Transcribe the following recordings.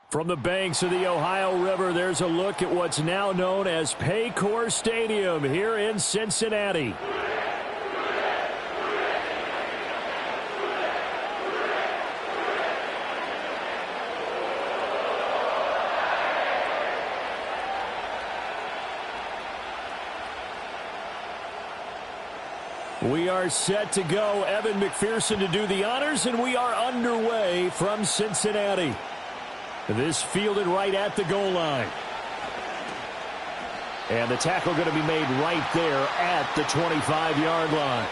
From the banks of the Ohio River, there's a look at what's now known as Paycor Stadium here in Cincinnati. We are set to go. Evan McPherson to do the honors, and we are underway from Cincinnati. This fielded right at the goal line. And the tackle going to be made right there at the 25-yard line.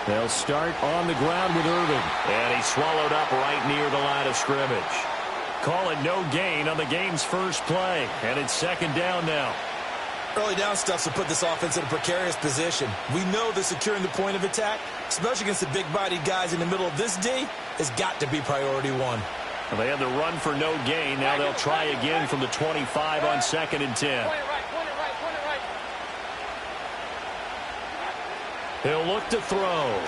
They'll start on the ground with Irving. And he swallowed up right near the line of scrimmage. Call it no gain on the game's first play. And it's second down now. Early down stuff to put this offense in a precarious position. We know that securing the point of attack, especially against the big-bodied guys in the middle of this D, has got to be priority one. Well, they had the run for no gain. Now they'll try again from the 25 on 2nd and 10. He'll look to throw.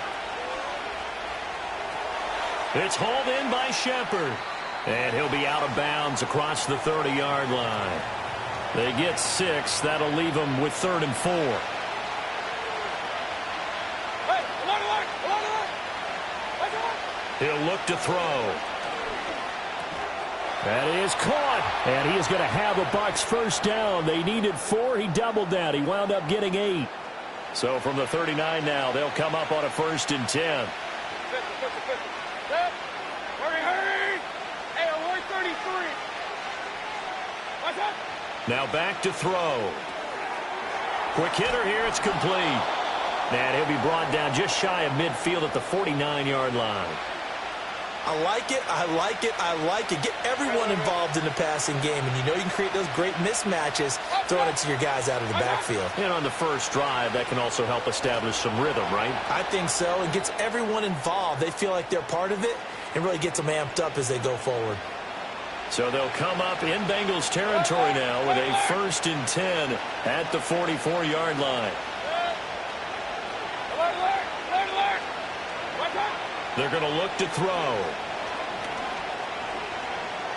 It's hauled in by Shepard. And he'll be out of bounds across the 30-yard line. They get 6. That'll leave them with 3rd and 4. He'll look to throw. That is caught. And he is going to have a Bucs first down. They needed 4. He doubled that. He wound up getting 8. So from the 39 now, they'll come up on a 1st and 10. Now back to throw. Quick hitter here. It's complete. And he'll be brought down just shy of midfield at the 49-yard line. I like it. I like it. I like it. Get everyone involved in the passing game. And you know you can create those great mismatches throwing it to your guys out of the backfield. And on the first drive, that can also help establish some rhythm, right? I think so. It gets everyone involved. They feel like they're part of it and really gets them amped up as they go forward. So they'll come up in Bengals territory now with a 1st and 10 at the 44-yard line. They're going to look to throw.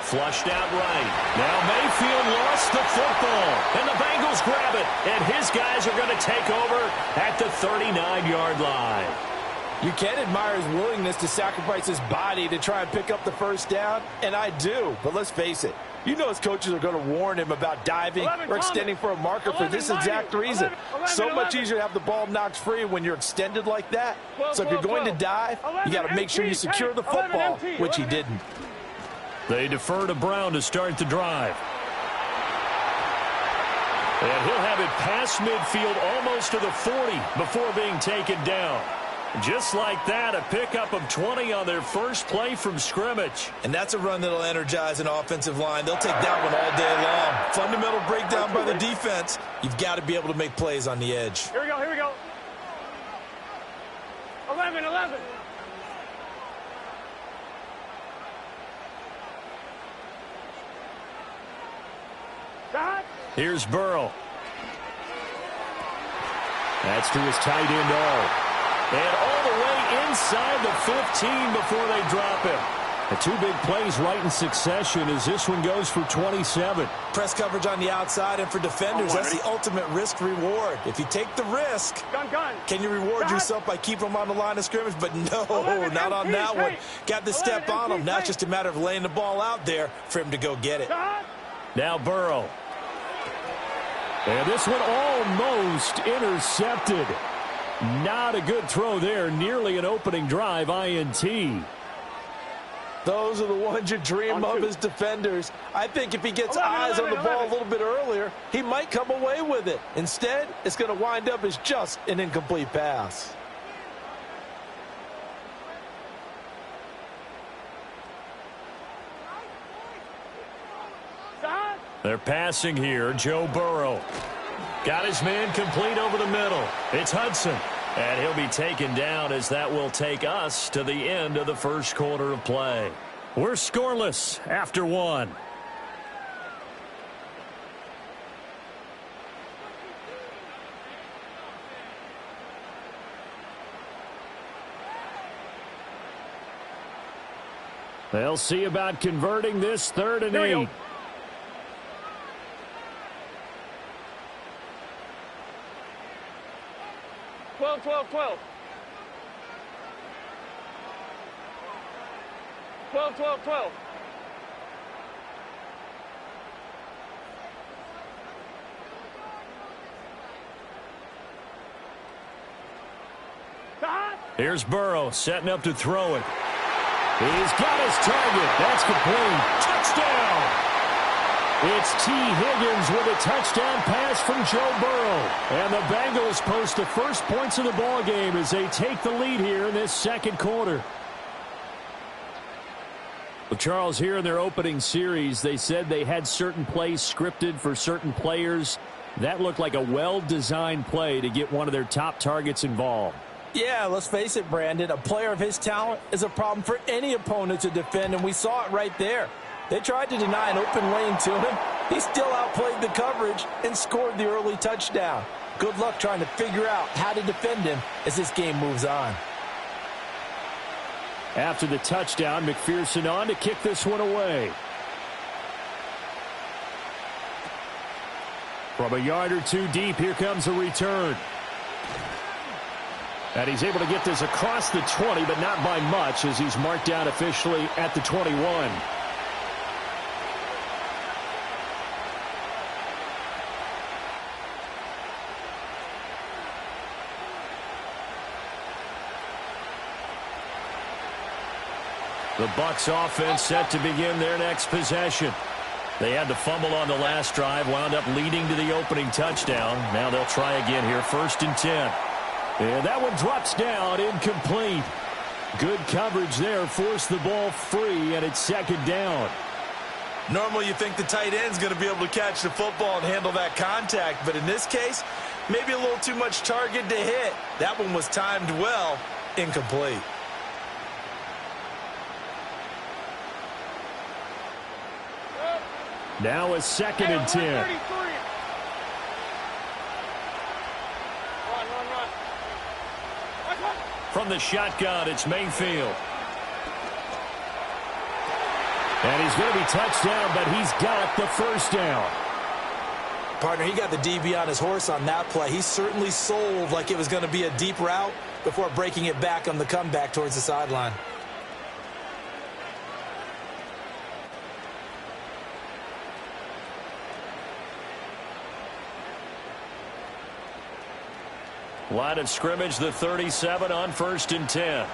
Flushed out right. Now Mayfield lost the football. And the Bengals grab it. And his guys are going to take over at the 39-yard line. You can admire his willingness to sacrifice his body to try and pick up the first down, and I do. But let's face it, you know his coaches are going to warn him about diving or extending for a marker for this exact reason. So much easier to have the ball knocked free when you're extended like that. So if you're going to dive, you got to make sure you secure the football, which he didn't. They defer to Brown to start the drive. And he'll have it past midfield almost to the 40 before being taken down. Just like that, a pickup of 20 on their first play from scrimmage. And that's a run that'll energize an offensive line. They'll take that one all day long. Fundamental breakdown by the defense. You've got to be able to make plays on the edge. Here we go, here we go. 11. Here's Burrow. That's to his tight end all. And all the way inside the 15 before they drop him. The 2 big plays right in succession as this one goes for 27. Press coverage on the outside, and for defenders, that's the ultimate risk-reward. If you take the risk, can you reward yourself by keeping them on the line of scrimmage? But no, not on that one. Got the step on him. Now it's just a matter of laying the ball out there for him to go get it. Now Burrow. And this one almost intercepted. Not a good throw there. Nearly an opening drive INT. Those are the ones you dream of as defenders. I think if he gets eyes on the ball a little bit earlier, he might come away with it. Instead, it's going to wind up as just an incomplete pass. They're passing here. Joe Burrow. Got his man complete over the middle. It's Hudson. And he'll be taken down as that will take us to the end of the first quarter of play. We're scoreless after one. They'll see about converting this 3rd and 8. 12, 12, 12. 12, 12, 12. Here's Burrow setting up to throw it. He's got his target. That's complete. Touchdown! It's T. Higgins with a touchdown pass from Joe Burrow. And the Bengals post the first points of the ballgame as they take the lead here in this second quarter. Well, Charles, here in their opening series, they said they had certain plays scripted for certain players. That looked like a well-designed play to get one of their top targets involved. Yeah, let's face it, Brandon. A player of his talent is a problem for any opponent to defend, and we saw it right there. They tried to deny an open lane to him. He still outplayed the coverage and scored the early touchdown. Good luck trying to figure out how to defend him as this game moves on. After the touchdown, McPherson on to kick this one away. From a yard or two deep, here comes a return. And he's able to get this across the 20, but not by much as he's marked down officially at the 21. The Bucs offense set to begin their next possession. They had to fumble on the last drive, wound up leading to the opening touchdown. Now they'll try again here, 1st and 10. And that one drops down, incomplete. Good coverage there, forced the ball free, and it's 2nd down. Normally you think the tight end's going to be able to catch the football and handle that contact, but in this case, maybe a little too much target to hit. That one was timed well, incomplete. Now a 2nd and 10. From the shotgun, it's Mayfield. And he's going to be touched down, but he's got the 1st down. Partner, he got the DB on his horse on that play. He certainly sold like it was going to be a deep route before breaking it back on the comeback towards the sideline. Line of scrimmage, the 37 on 1st and 10.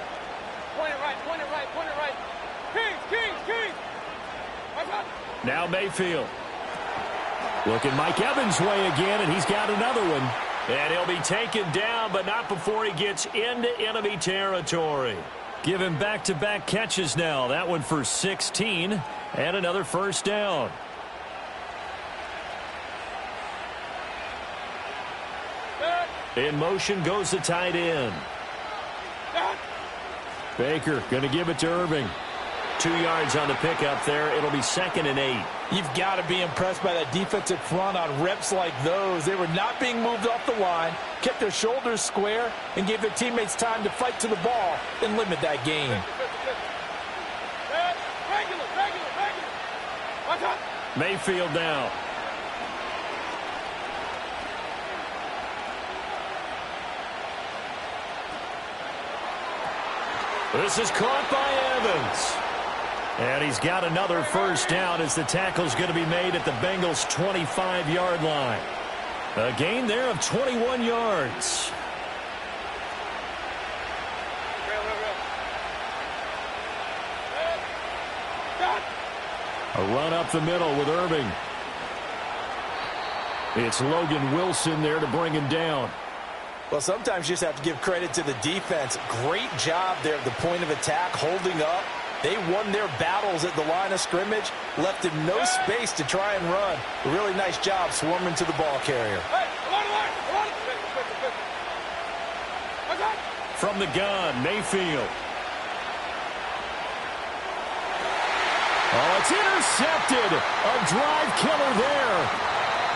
Point it right, point it right, point it right. Kings. Now Mayfield. Looking Mike Evans' way again, and he's got another one. And he'll be taken down, but not before he gets into enemy territory. Give him back-to-back catches now. That one for 16, and another 1st down. In motion goes the tight end. Baker going to give it to Irving. 2 yards on the pickup there. It'll be 2nd and 8. You've got to be impressed by that defensive front on reps like those. They were not being moved off the line, kept their shoulders square, and gave their teammates time to fight to the ball and limit that gain. Mayfield now. This is caught by Evans. And he's got another 1st down as the tackle's going to be made at the Bengals' 25-yard line. A gain there of 21 yards. A run up the middle with Irving. It's Logan Wilson there to bring him down. Well, sometimes you just have to give credit to the defense. Great job there at the point of attack, holding up. They won their battles at the line of scrimmage, left him no space to try and run. A really nice job swarming to the ball carrier. From the gun, Mayfield. Oh, it's intercepted. A drive killer there.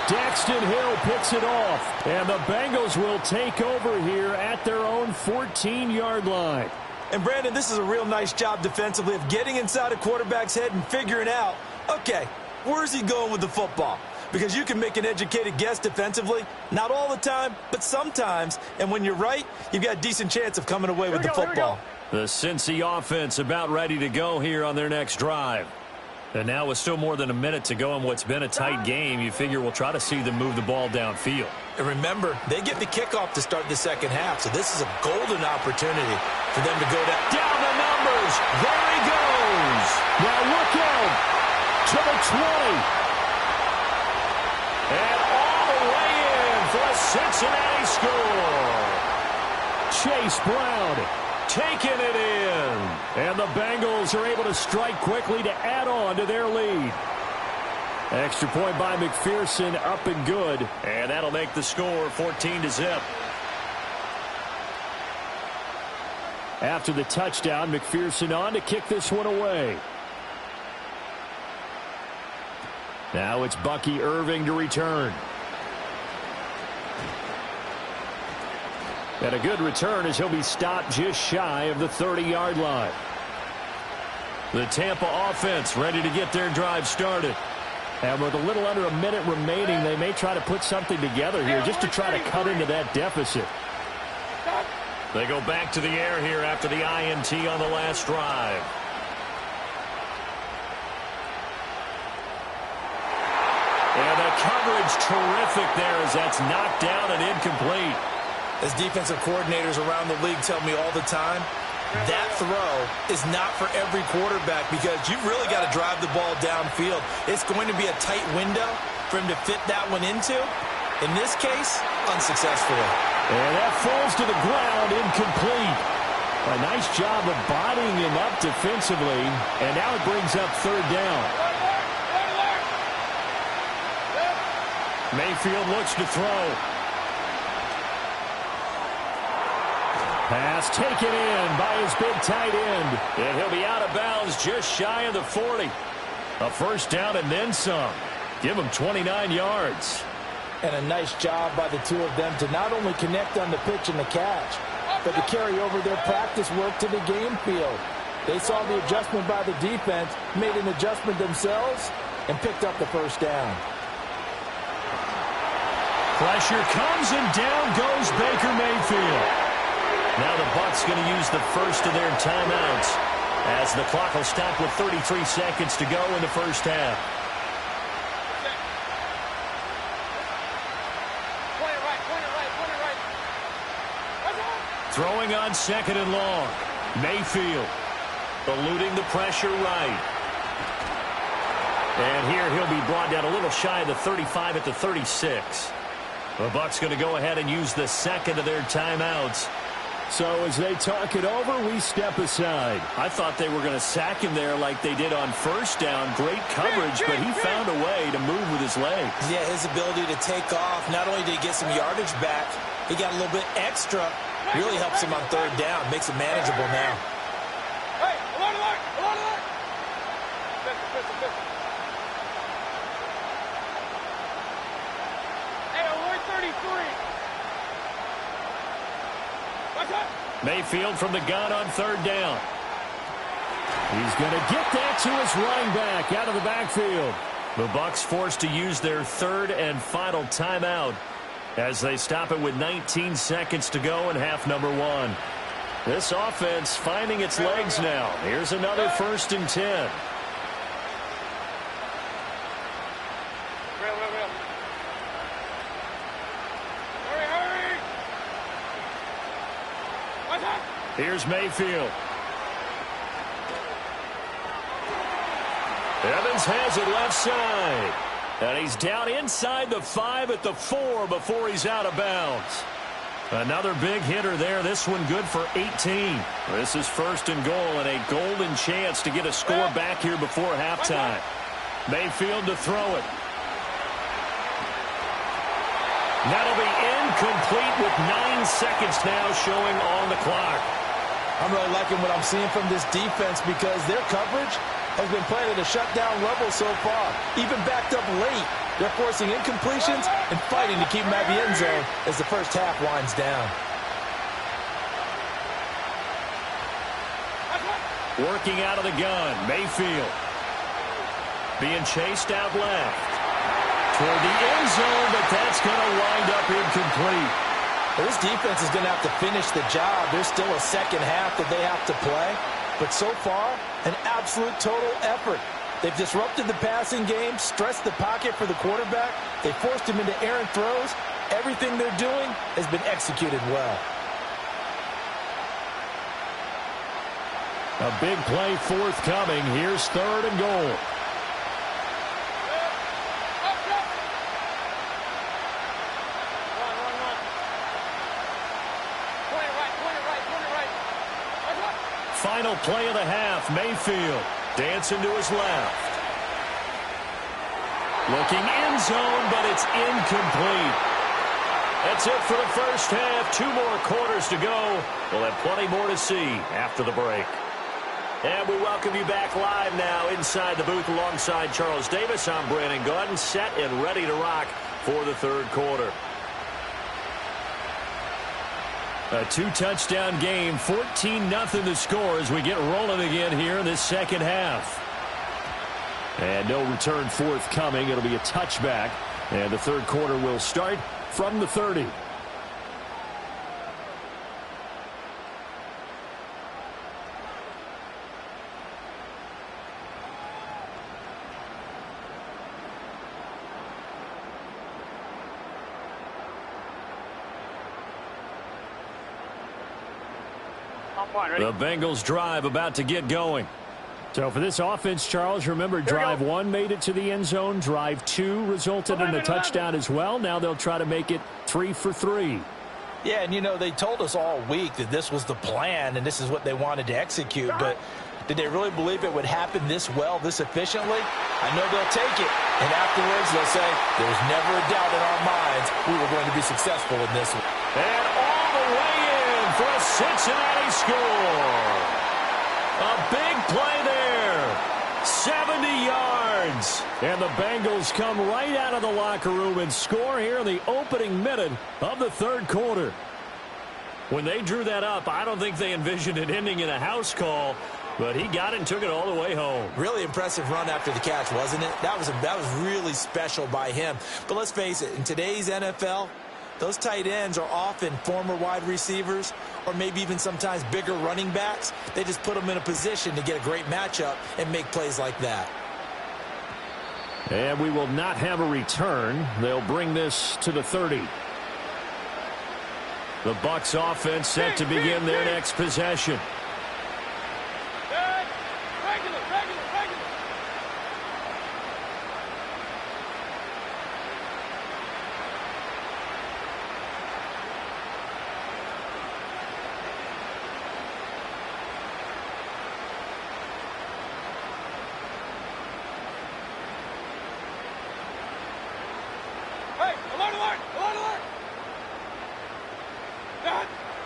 Daxton Hill picks it off. And the Bengals will take over here at their own 14-yard line. And, Brandon, this is a real nice job defensively of getting inside a quarterback's head and figuring out, okay, where's he going with the football? Because you can make an educated guess defensively. Not all the time, but sometimes. And when you're right, you've got a decent chance of coming away with the football. The Cincy offense about ready to go here on their next drive. And now with still more than a minute to go in what's been a tight game, you figure we'll try to see them move the ball downfield. And remember, they get the kickoff to start the second half, so this is a golden opportunity for them to go down. Down the numbers. There he goes. Now look out to the 20. And all the way in for a Cincinnati score. Chase Brown taking it in. And the Bengals are able to strike quickly to add on to their lead. Extra point by McPherson, up and good. And that'll make the score 14-0. After the touchdown, McPherson on to kick this one away. Now it's Bucky Irving to return. And a good return as he'll be stopped just shy of the 30-yard line. The Tampa offense ready to get their drive started. And with a little under a minute remaining, they may try to put something together here just to try to cut into that deficit. They go back to the air here after the INT on the last drive. And the coverage terrific there as that's knocked down and incomplete. As defensive coordinators around the league tell me all the time, that throw is not for every quarterback because you've really got to drive the ball downfield. It's going to be a tight window for him to fit that one into. In this case, unsuccessfully. And that falls to the ground, incomplete. A nice job of bodying him up defensively, and now it brings up third down. Mayfield looks to throw. Pass taken in by his big tight end. And he'll be out of bounds just shy of the 40. A first down and then some. Give him 29 yards. And a nice job by the two of them to not only connect on the pitch and the catch, but to carry over their practice work to the game field. They saw the adjustment by the defense, made an adjustment themselves, and picked up the first down. Pressure comes and down goes Baker Mayfield. Now the Bucs going to use the first of their timeouts as the clock will stop with 33 seconds to go in the first half. Throwing on second and long. Mayfield eluding the pressure right. And here he'll be brought down a little shy of the 35 at the 36. The Bucs going to go ahead and use the second of their timeouts. So as they talk it over, we step aside. I thought they were going to sack him there like they did on first down. Great coverage, but he found a way to move with his legs. Yeah, his ability to take off, not only did he get some yardage back, he got a little bit extra. Really helps him on third down. Makes it manageable now. Hey, alert, alert, alert, alert. Pistol. Hey, alert 33. Watch out. Mayfield from the gun on third down. He's going to get that to his running back out of the backfield. The Bucs forced to use their third and final timeout as they stop it with 19 seconds to go in half number one. This offense finding its legs now. Here's another 1st and 10. Hurry. Watch out. Here's Mayfield. Evans has it left side. And he's down inside the 5 at the 4 before he's out of bounds. Another big hitter there. This one good for 18. This is 1st and goal and a golden chance to get a score back here before halftime. Mayfield to throw it. That'll be incomplete with 9 seconds now showing on the clock. I'm really liking what I'm seeing from this defense because their coverage has been playing at a shutdown level so far, even backed up late. They're forcing incompletions and fighting to keep them out of the end zone as the first half winds down. Working out of the gun, Mayfield. Being chased out left. Toward the end zone, but that's going to wind up incomplete. Well, this defense is going to have to finish the job. There's still a second half that they have to play. But so far, an absolute total effort. They've disrupted the passing game, stressed the pocket for the quarterback. They forced him into errant throws. Everything they're doing has been executed well. A big play forthcoming. Here's 3rd and goal. Final play of the half. Mayfield dancing to his left. Looking end zone, but it's incomplete. That's it for the first half. 2 more quarters to go. We'll have plenty more to see after the break. And we welcome you back live now inside the booth alongside Charles Davis. I'm Brandon Gordon, set and ready to rock for the 3rd quarter. A 2-touchdown game, 14-0 the score as we get rolling again here in this second half. And no return forthcoming. It'll be a touchback. And the 3rd quarter will start from the 30. The Bengals drive about to get going. So for this offense, Charles, remember drive 1 made it to the end zone. Drive 2 resulted in a touchdown as well. Now they'll try to make it 3 for 3. Yeah, and you know, they told us all week that this was the plan and this is what they wanted to execute. But did they really believe it would happen this well, this efficiently? I know they'll take it. And afterwards, they'll say, there was never a doubt in our minds we were going to be successful in this one. And all the way in for a Cincinnati score. A big play there. 70 yards. And the Bengals come right out of the locker room and score here in the opening minute of the 3rd quarter. When they drew that up, I don't think they envisioned it ending in a house call, but he got it and took it all the way home. Really impressive run after the catch, wasn't it? That was really special by him. But let's face it, in today's NFL, those tight ends are often former wide receivers or maybe even sometimes bigger running backs. They just put them in a position to get a great matchup and make plays like that. And we will not have a return. They'll bring this to the 30. The Bucs offense set to begin their next possession.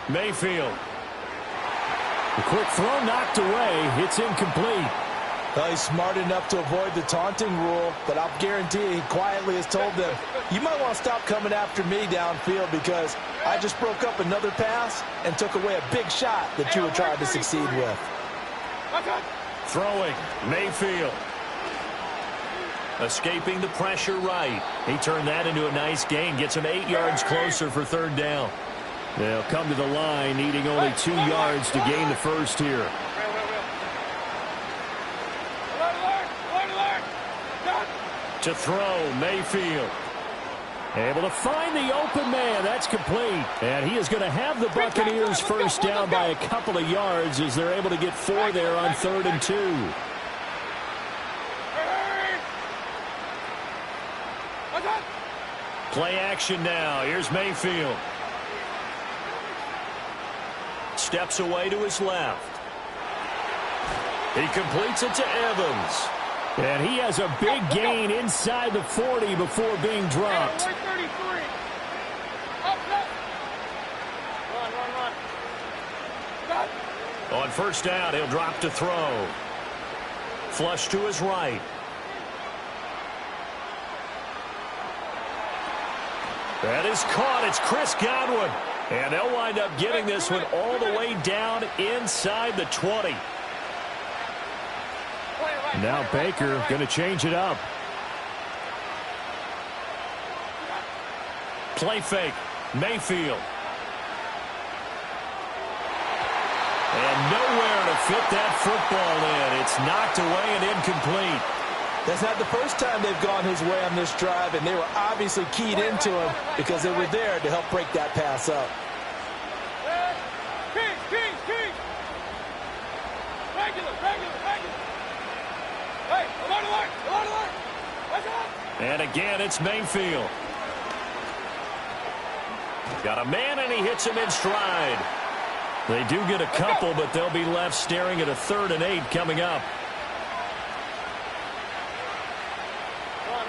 Mayfield. The quick throw knocked away. It's incomplete. Well, he's smart enough to avoid the taunting rule, but I'll guarantee he quietly has told them, you might want to stop coming after me downfield because I just broke up another pass and took away a big shot that you were trying to succeed with. Throwing, Mayfield. Escaping the pressure right. He turned that into a nice gain. Gets him 8 yards closer for 3rd down. They'll come to the line, needing only 2 yards to gain the first here. To throw, Mayfield. Able to find the open man. That's complete. And he is going to have the Buccaneers first down by a couple of yards as they're able to get 4 there on 3rd and 2. Play action now. Here's Mayfield. Steps away to his left. He completes it to Evans. And he has a big gain inside the 40 before being dropped. On first down, he'll drop to throw. Flush to his right. That is caught. It's Chris Godwin. And they'll wind up getting this one all the way down inside the 20. Now Baker going to change it up. Play fake. Mayfield. And nowhere to fit that football in. It's knocked away and incomplete. That's not the first time they've gone his way on this drive, and they were obviously keyed into him because they were there to help break that pass up. And again, it's Mayfield. Got a man, and he hits him in stride. They do get a couple, but they'll be left staring at a 3rd and 8 coming up. Run.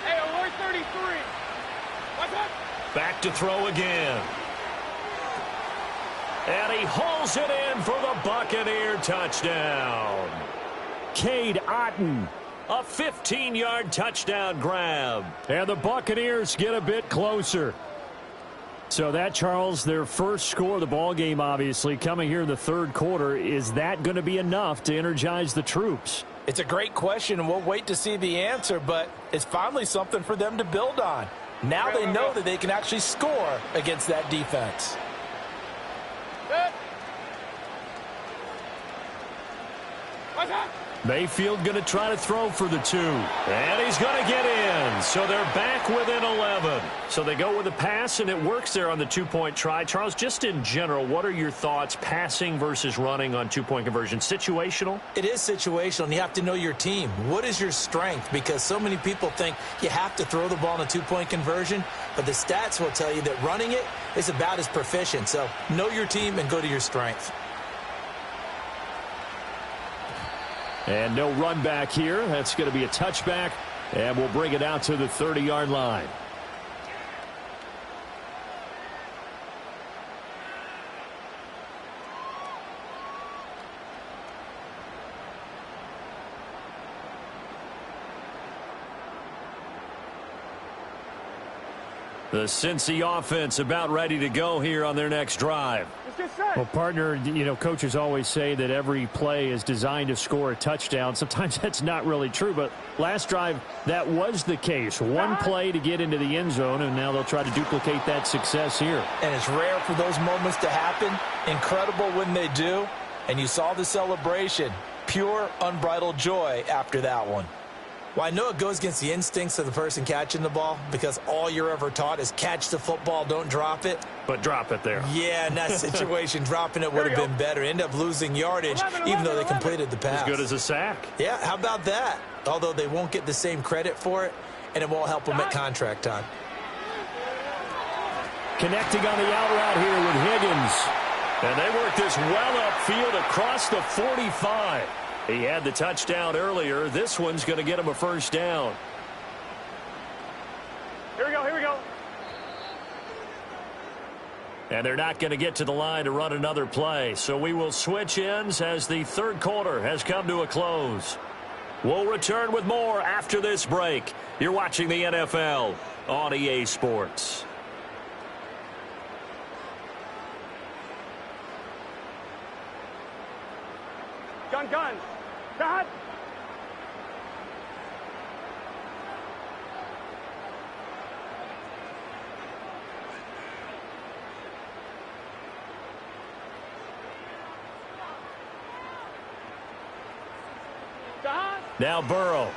Hey, alert 33. What's up? Back to throw again. And he hauls it in for the Buccaneer touchdown. Cade Otton, a 15-yard touchdown grab. And the Buccaneers get a bit closer. So that, Charles, their first score of the ball game, obviously, coming here in the 3rd quarter. Is that going to be enough to energize the troops? It's a great question, and we'll wait to see the answer, but it's finally something for them to build on. Now they know that they can actually score against that defense. What's up? Mayfield going to try to throw for the 2. And he's going to get in. So they're back within 11. So they go with a pass, and it works there on the 2-point try. Charles, just in general, what are your thoughts passing versus running on 2-point conversion? Situational? It is situational, and you have to know your team. What is your strength? Because so many people think you have to throw the ball in a 2-point conversion, but the stats will tell you that running it is about as proficient. So know your team and go to your strength. And no run back here. That's going to be a touchback, and we'll bring it out to the 30-yard line. The Cincy offense about ready to go here on their next drive. Well, partner, you know, coaches always say that every play is designed to score a touchdown. Sometimes that's not really true, but last drive, that was the case. One play to get into the end zone, and now they'll try to duplicate that success here. And it's rare for those moments to happen. Incredible when they do. And you saw the celebration. Pure, unbridled joy after that one. Well, I know it goes against the instincts of the person catching the ball because all you're ever taught is catch the football, don't drop it. But drop it there. Yeah, in that situation, dropping it would have been better. End up losing yardage, even though they completed the pass. As good as a sack. Yeah, how about that? Although they won't get the same credit for it, and it won't help them at contract time. Connecting on the out route here with Higgins. And they work this well upfield across the 45. He had the touchdown earlier. This one's going to get him a first down. Here we go. And they're not going to get to the line to run another play. So we will switch ends as the 3rd quarter has come to a close. We'll return with more after this break. You're watching the NFL on EA Sports. Gun. Dad. Now Burrow.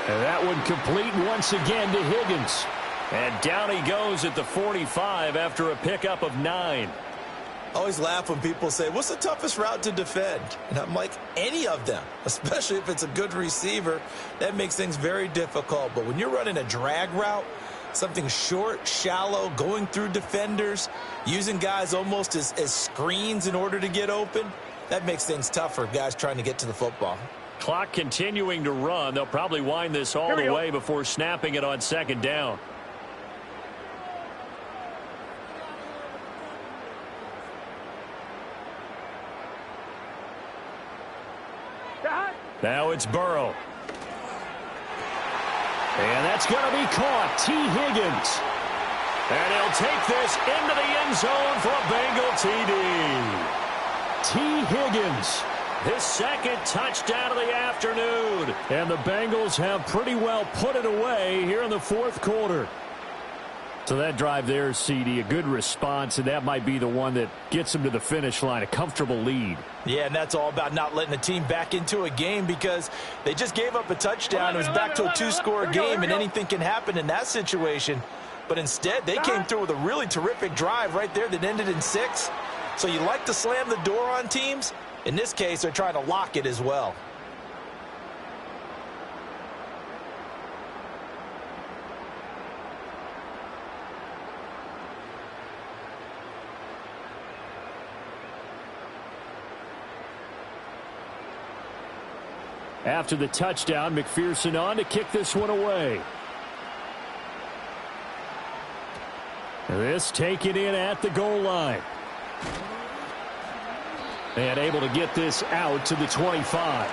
And that one complete once again to Higgins. And down he goes at the 45 after a pickup of 9. I always laugh when people say, what's the toughest route to defend? And I'm like, any of them, especially if it's a good receiver. That makes things very difficult. But when you're running a drag route, something short, shallow, going through defenders, using guys almost as screens in order to get open, that makes things tough for guys trying to get to the football. Clock continuing to run. They'll probably wind this all the way before snapping it on 2nd down. Now it's Burrow. And that's going to be caught. T. Higgins. And he'll take this into the end zone for a Bengal TD. T. Higgins, his second touchdown of the afternoon. And the Bengals have pretty well put it away here in the fourth quarter. So that drive there, CD, a good response, and that might be the one that gets them to the finish line, a comfortable lead. Yeah, and that's all about not letting the team back into a game because they just gave up a touchdown. It was back to a two-score game, and anything can happen in that situation. But instead, they came through with a really terrific drive right there that ended in 6. So you like to slam the door on teams. In this case, they're trying to lock it as well. After the touchdown, McPherson on to kick this one away. This taken in at the goal line. And able to get this out to the 25.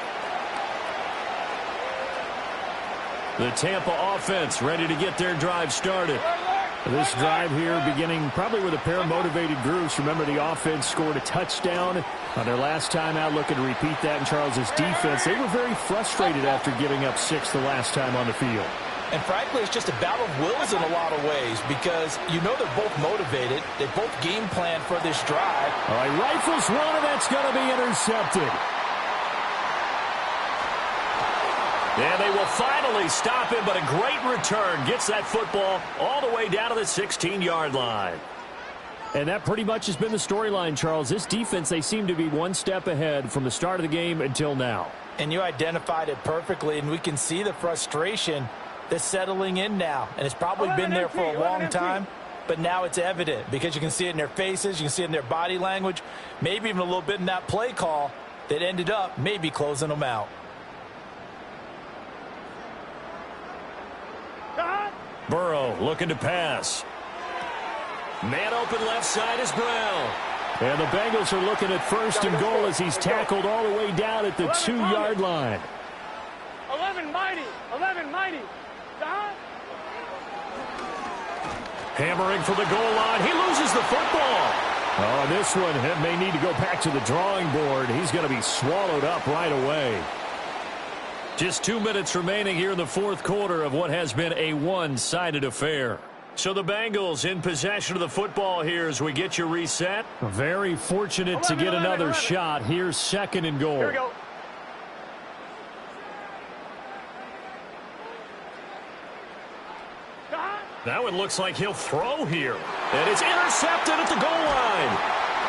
The Tampa offense ready to get their drive started. This drive here beginning probably with a pair of motivated groups. Remember, the offense scored a touchdown on their last time out, looking to repeat that in Charles's defense. They were very frustrated after giving up 6 the last time on the field. And frankly, it's just a battle of wills in a lot of ways because you know they're both motivated. They both game plan for this drive. All right, rifles one, and that's going to be intercepted. And they will finally stop him, but a great return. Gets that football all the way down to the 16-yard line. And that pretty much has been the storyline, Charles. This defense, they seem to be one step ahead from the start of the game until now. And you identified it perfectly, and we can see the frustration that's settling in now. And it's probably been there for a long time, but now it's evident because you can see it in their faces, you can see it in their body language, maybe even a little bit in that play call that ended up maybe closing them out. Burrow looking to pass. Man open left side is Brown. And the Bengals are looking at first and goal as he's tackled all the way down at the 2-yard line. 11 mighty. 11 mighty. Hammering for the goal line. He loses the football. Oh, this one may need to go back to the drawing board. He's going to be swallowed up right away. Just 2 minutes remaining here in the fourth quarter of what has been a one-sided affair. So the Bengals in possession of the football here as we get you reset. Very fortunate to get another shot. Here's second and goal. Here we go. That one looks like he'll throw here. And it's intercepted at the goal line.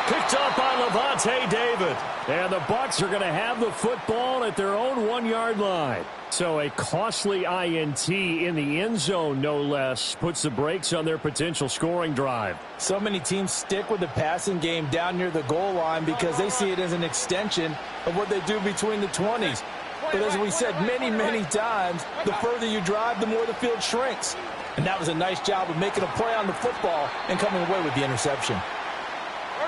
Picked up by Levante David. And the Bucs are going to have the football at their own 1-yard line. So a costly INT in the end zone, no less, puts the brakes on their potential scoring drive. So many teams stick with the passing game down near the goal line because they see it as an extension of what they do between the 20s. But as we said many, many times, the further you drive, the more the field shrinks. And that was a nice job of making a play on the football and coming away with the interception.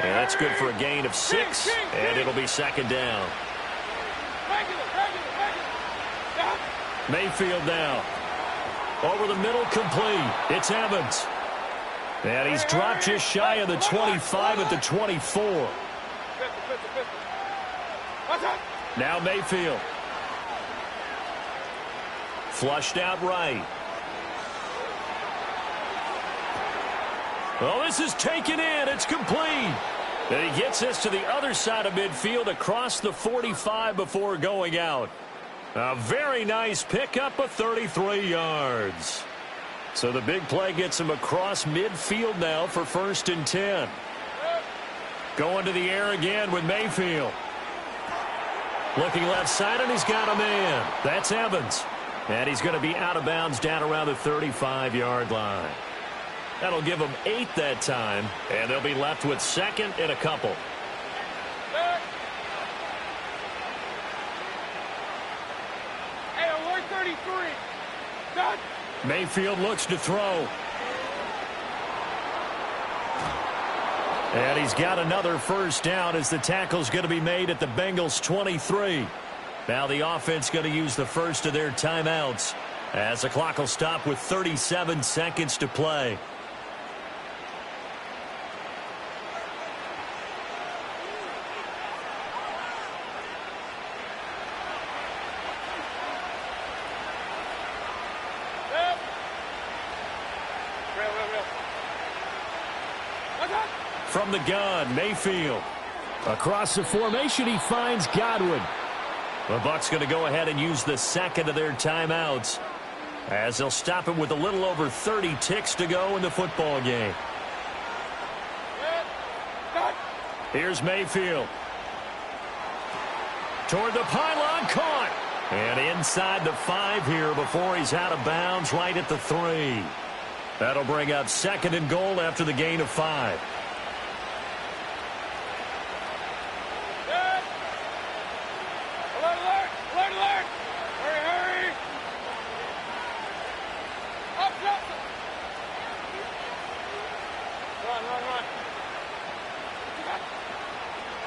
And that's good for a gain of 6, and it'll be second down. Mayfield now. Over the middle, complete. It's Evans. And he's dropped just shy of the 25 at the 24. Now Mayfield. Flushed out right. Well, this is taken in. It's complete. And he gets this to the other side of midfield across the 45 before going out. A very nice pickup of 33 yards. So the big play gets him across midfield now for 1st and 10. Going to the air again with Mayfield. Looking left side, and he's got a man. That's Evans. And he's going to be out of bounds down around the 35-yard line. That'll give them 8 that time, and they'll be left with second and a couple. Hey, alert 33. Done. Mayfield looks to throw. And he's got another first down as the tackle's going to be made at the Bengals 23. Now the offense going to use the first of their timeouts as the clock will stop with 37 seconds to play. From the gun, Mayfield. Across the formation, he finds Godwin. The Bucs going to go ahead and use the second of their timeouts as they'll stop it with a little over 30 ticks to go in the football game. Here's Mayfield. Toward the pylon, caught. And inside the 5 here before he's out of bounds right at the 3. That'll bring up second and goal after the gain of 5.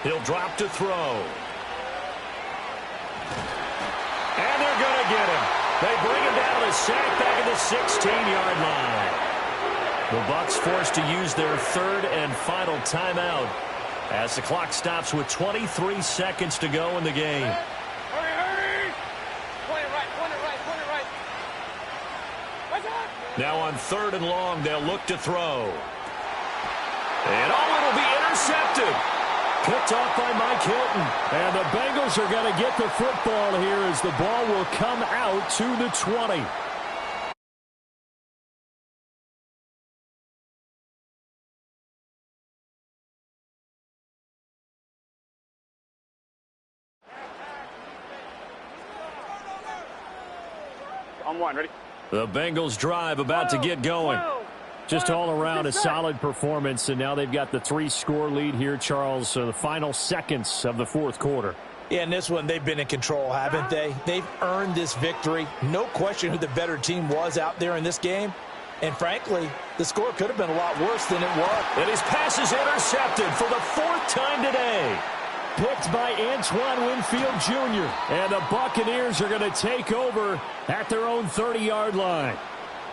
He'll drop to throw. And they're going to get him. They bring him down a sack back at the 16-yard line. The Bucs forced to use their third and final timeout as the clock stops with 23 seconds to go in the game. Hurry, hurry! Point it right, point it right, point it right. Now on third and long, they'll look to throw. And it'll be intercepted. Picked off by Mike Hilton. And the Bengals are going to get the football here as the ball will come out to the 20. On one, ready? The Bengals drive about to get going. Just all around a solid performance, and now they've got the 3-score lead here, Charles. So the final seconds of the fourth quarter. Yeah, in this one, they've been in control, haven't they? They've earned this victory. No question who the better team was out there in this game. And frankly, the score could have been a lot worse than it was. And his pass is intercepted for the 4th time today. Picked by Antoine Winfield Jr. And the Buccaneers are going to take over at their own 30-yard line.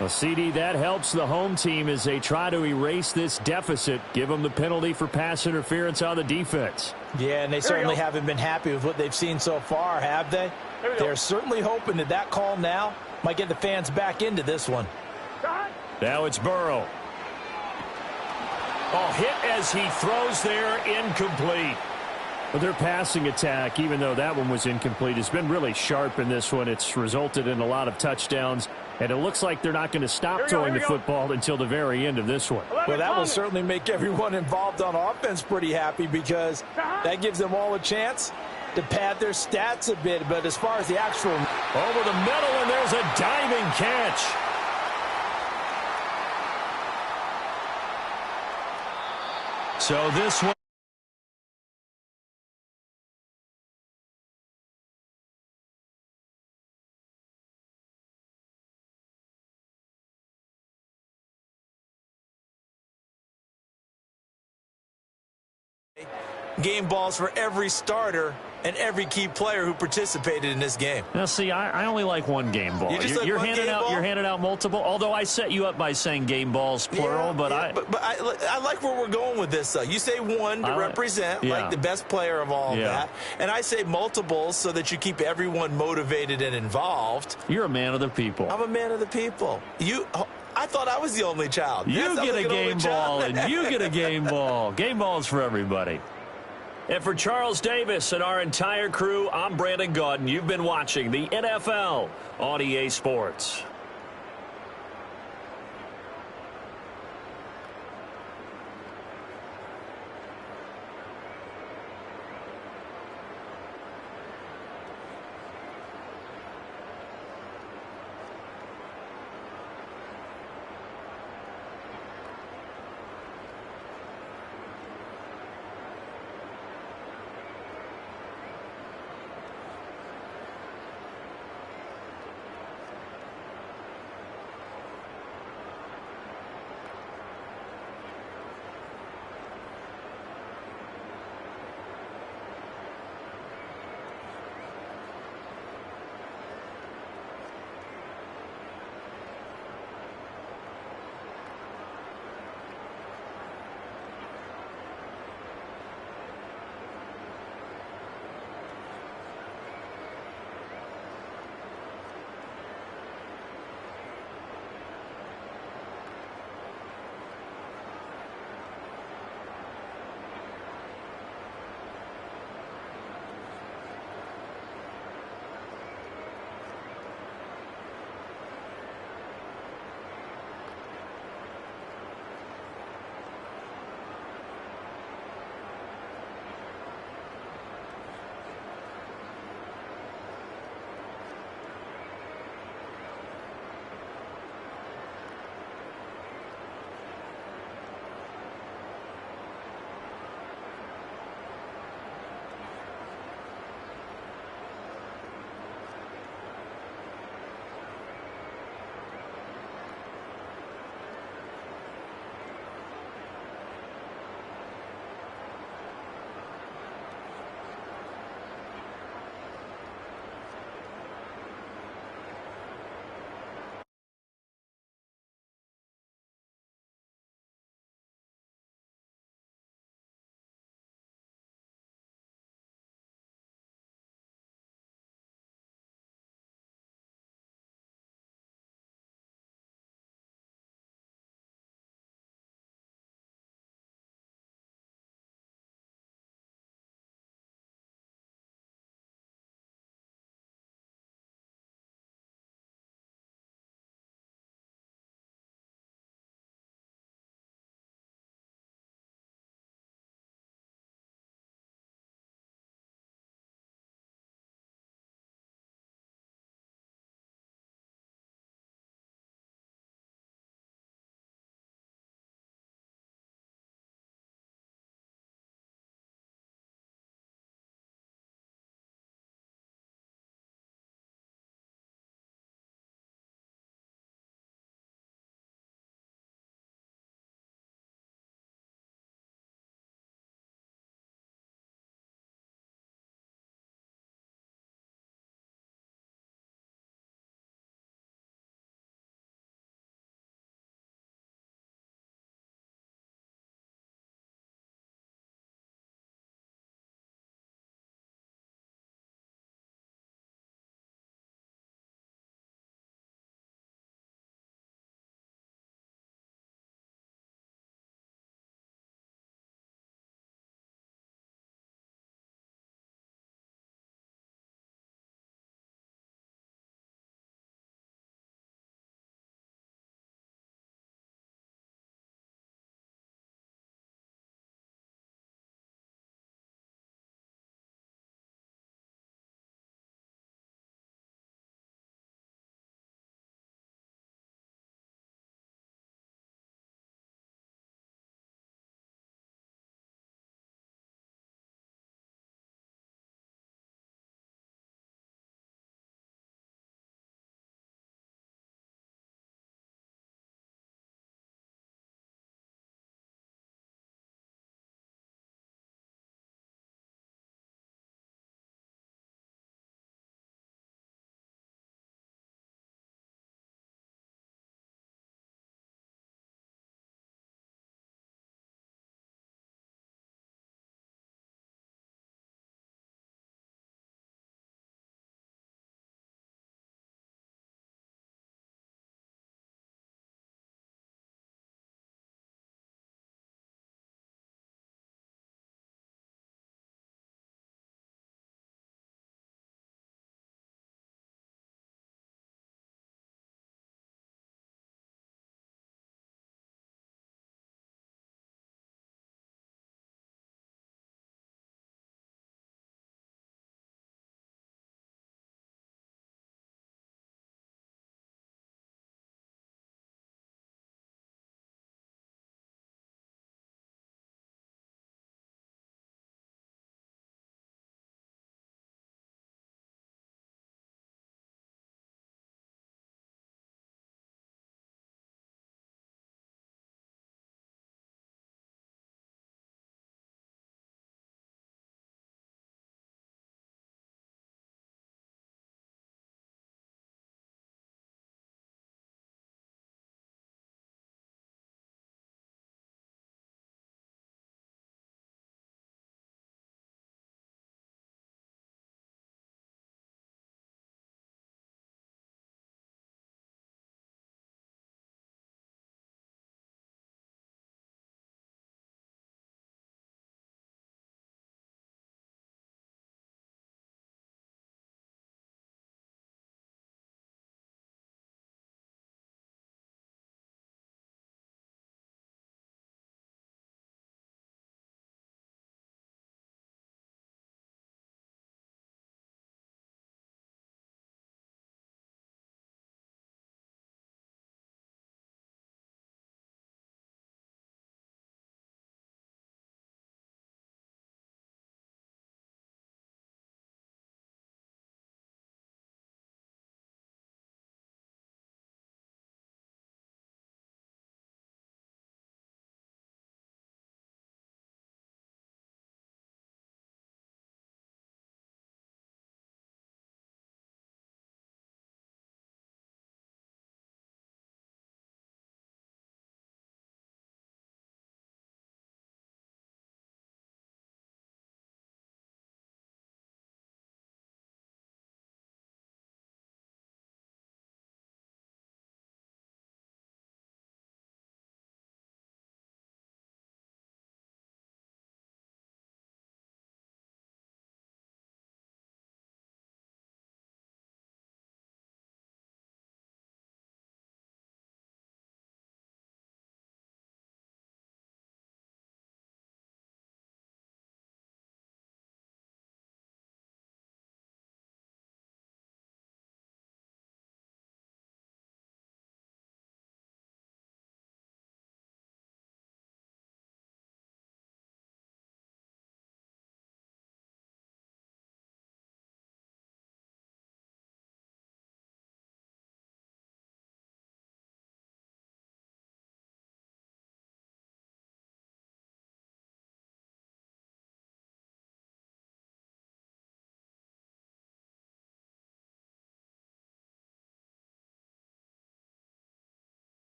Well, CD, that helps the home team as they try to erase this deficit, give them the penalty for pass interference on the defense. Yeah, and they certainly haven't been happy with what they've seen so far, have they? They're certainly hoping that that call now might get the fans back into this one. Now it's Burrow. Oh, hit as he throws there, incomplete. But their passing attack, even though that one was incomplete, has been really sharp in this one. It's resulted in a lot of touchdowns. And it looks like they're not going to stop throwing the football until the very end of this one. Well, that will certainly make everyone involved on offense pretty happy because that gives them all a chance to pad their stats a bit. But as far as the actual... Over the middle, and there's a diving catch. So this one... Game balls for every starter and every key player who participated in this game. Now, see, I only like one game ball. You're handing out multiple. Although I set you up by saying game balls plural, but I like where we're going with this. You say one to represent like the best player of all of that, and I say multiples so that you keep everyone motivated and involved. You're a man of the people. I'm a man of the people. I thought I was the only child. You get a game ball, and you get a game ball. Game balls for everybody. And for Charles Davis and our entire crew, I'm Brandon Gaudin. You've been watching the NFL on EA Sports.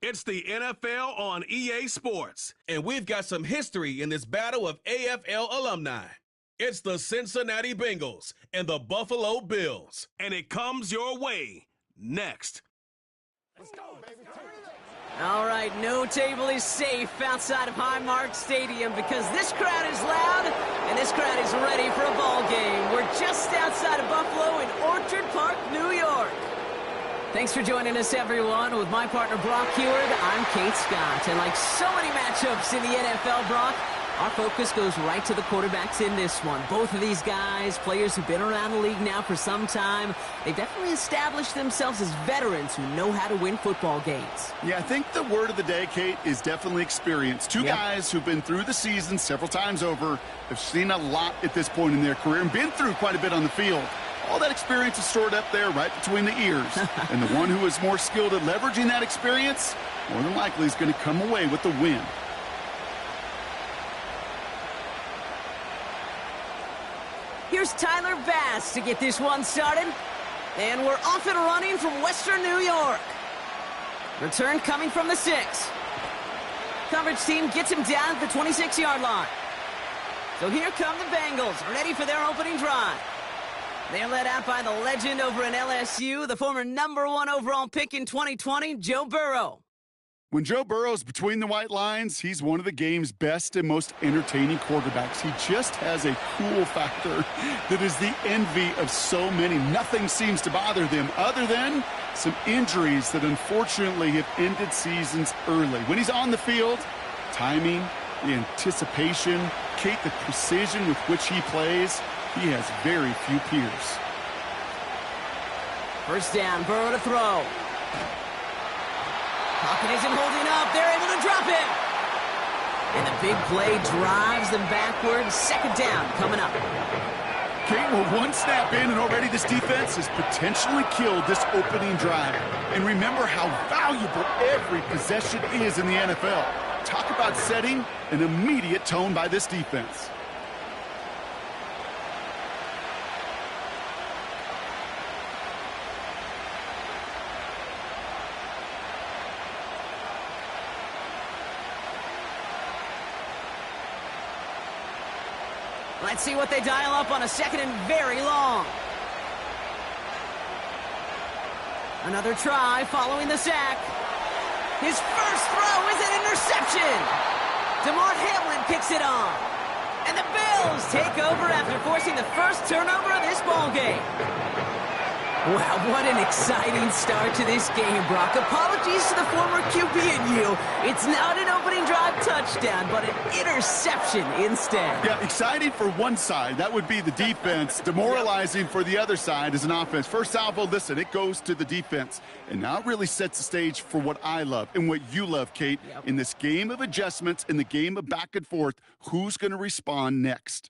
It's the NFL on EA Sports, and we've got some history in this battle of AFL alumni. It's the Cincinnati Bengals and the Buffalo Bills, and it comes your way next. Let's go, baby. All right, no table is safe outside of Highmark Stadium because this crowd is loud and this crowd is ready for a ball game. We're just outside of Buffalo in Orchard Park, New York. Thanks for joining us, everyone. With my partner, Brock Heward, I'm Kate Scott. And like so many matchups in the NFL, Brock, our focus goes right to the quarterbacks in this one. Both of these guys, players who've been around the league now for some time, they've definitely established themselves as veterans who know how to win football games. Yeah, I think the word of the day, Kate, is definitely experience. Two guys who've been through the season several times over, have seen a lot at this point in their career and been through quite a bit on the field. All that experience is stored up there right between the ears. And the one who is more skilled at leveraging that experience, more than likely is going to come away with the win. Here's Tyler Bass to get this one started. And we're off and running from Western New York. Return coming from the 6. Coverage team gets him down at the 26-yard line. So here come the Bengals, ready for their opening drive. They're led out by the legend over in LSU, the former #1 overall pick in 2020, Joe Burrow. When Joe Burrow's between the white lines, he's one of the game's best and most entertaining quarterbacks. He just has a cool factor that is the envy of so many. Nothing seems to bother them other than some injuries that unfortunately have ended seasons early. When he's on the field, timing, the anticipation, Kate, the precision with which he plays, he has very few peers. First down, Burrow to throw. Pocket isn't holding up. They're able to drop it. And the big play drives them backwards. Second down coming up. Kate, well, one snap in and already this defense has potentially killed this opening drive. And remember how valuable every possession is in the NFL. Talk about setting an immediate tone by this defense. Let's see what they dial up on a second and very long. Another try following the sack. His first throw is an interception. DeMar Hamlin picks it on. And the Bills take over after forcing the first turnover of this ball game. Wow, what an exciting start to this game, Brock. Apologies to the former QB and you. It's not an opening drive touchdown, but an interception instead. Yeah, exciting for one side. That would be the defense. Demoralizing for the other side as an offense. First salvo, listen, it goes to the defense. And now it really sets the stage for what I love and what you love, Kate. In this game of adjustments, in the game of back and forth, who's going to respond next?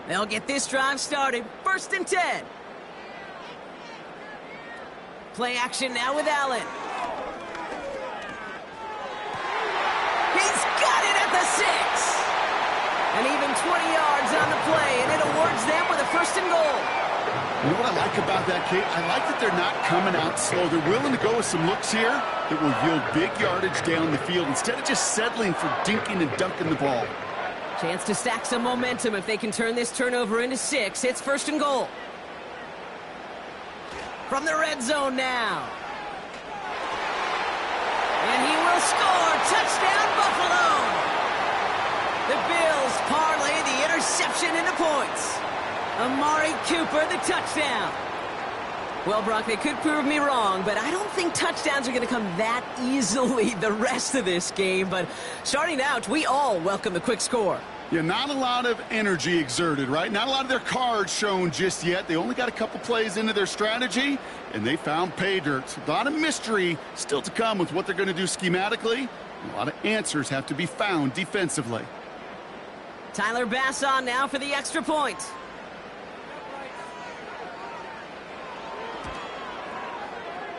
They'll get this drive started. First and 10. Play action now with Allen. He's got it at the 6. And even 20 yards on the play, and it awards them with a first and goal. You know what I like about that, Kate? I like that they're not coming out slow. They're willing to go with some looks here that will yield big yardage down the field instead of just settling for dinking and dunking the ball. Chance to stack some momentum if they can turn this turnover into 6. It's first and goal. From the red zone now. And he will score. Touchdown, Buffalo. The Bills parlay the interception into points. Amari Cooper, the touchdown. Well, Brock, they could prove me wrong, but I don't think touchdowns are going to come that easily the rest of this game. But starting out, we all welcome the quick score. Yeah, not a lot of energy exerted, right? Not a lot of their cards shown just yet. They only got a couple plays into their strategy, and they found pay dirt. A lot of mystery still to come with what they're going to do schematically. A lot of answers have to be found defensively. Tyler Bass on now for the extra point.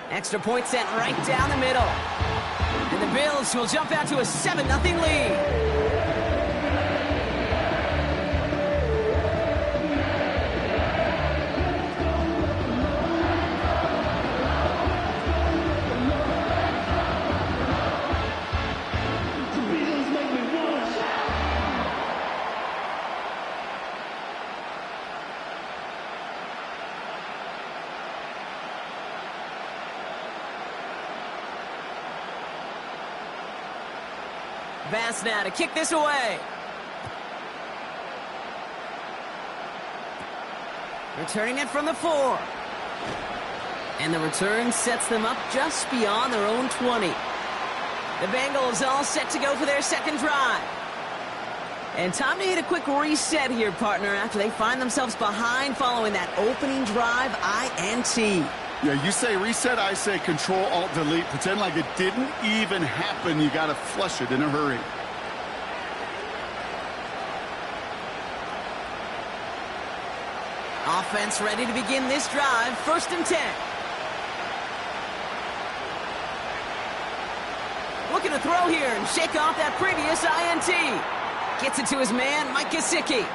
Extra point sent right down the middle. And the Bills will jump out to a 7-0 lead. Vance now to kick this away. Returning it from the 4. And the return sets them up just beyond their own 20. The Bengals all set to go for their second drive. And time to hit a quick reset here, partner, after they find themselves behind following that opening drive INT. Yeah, you say reset, I say Control-Alt-Delete. Pretend like it didn't even happen. You got to flush it in a hurry. Offense ready to begin this drive. 1st and 10. Looking to throw here and shake off that previous INT. Gets it to his man, Mike Gesicki.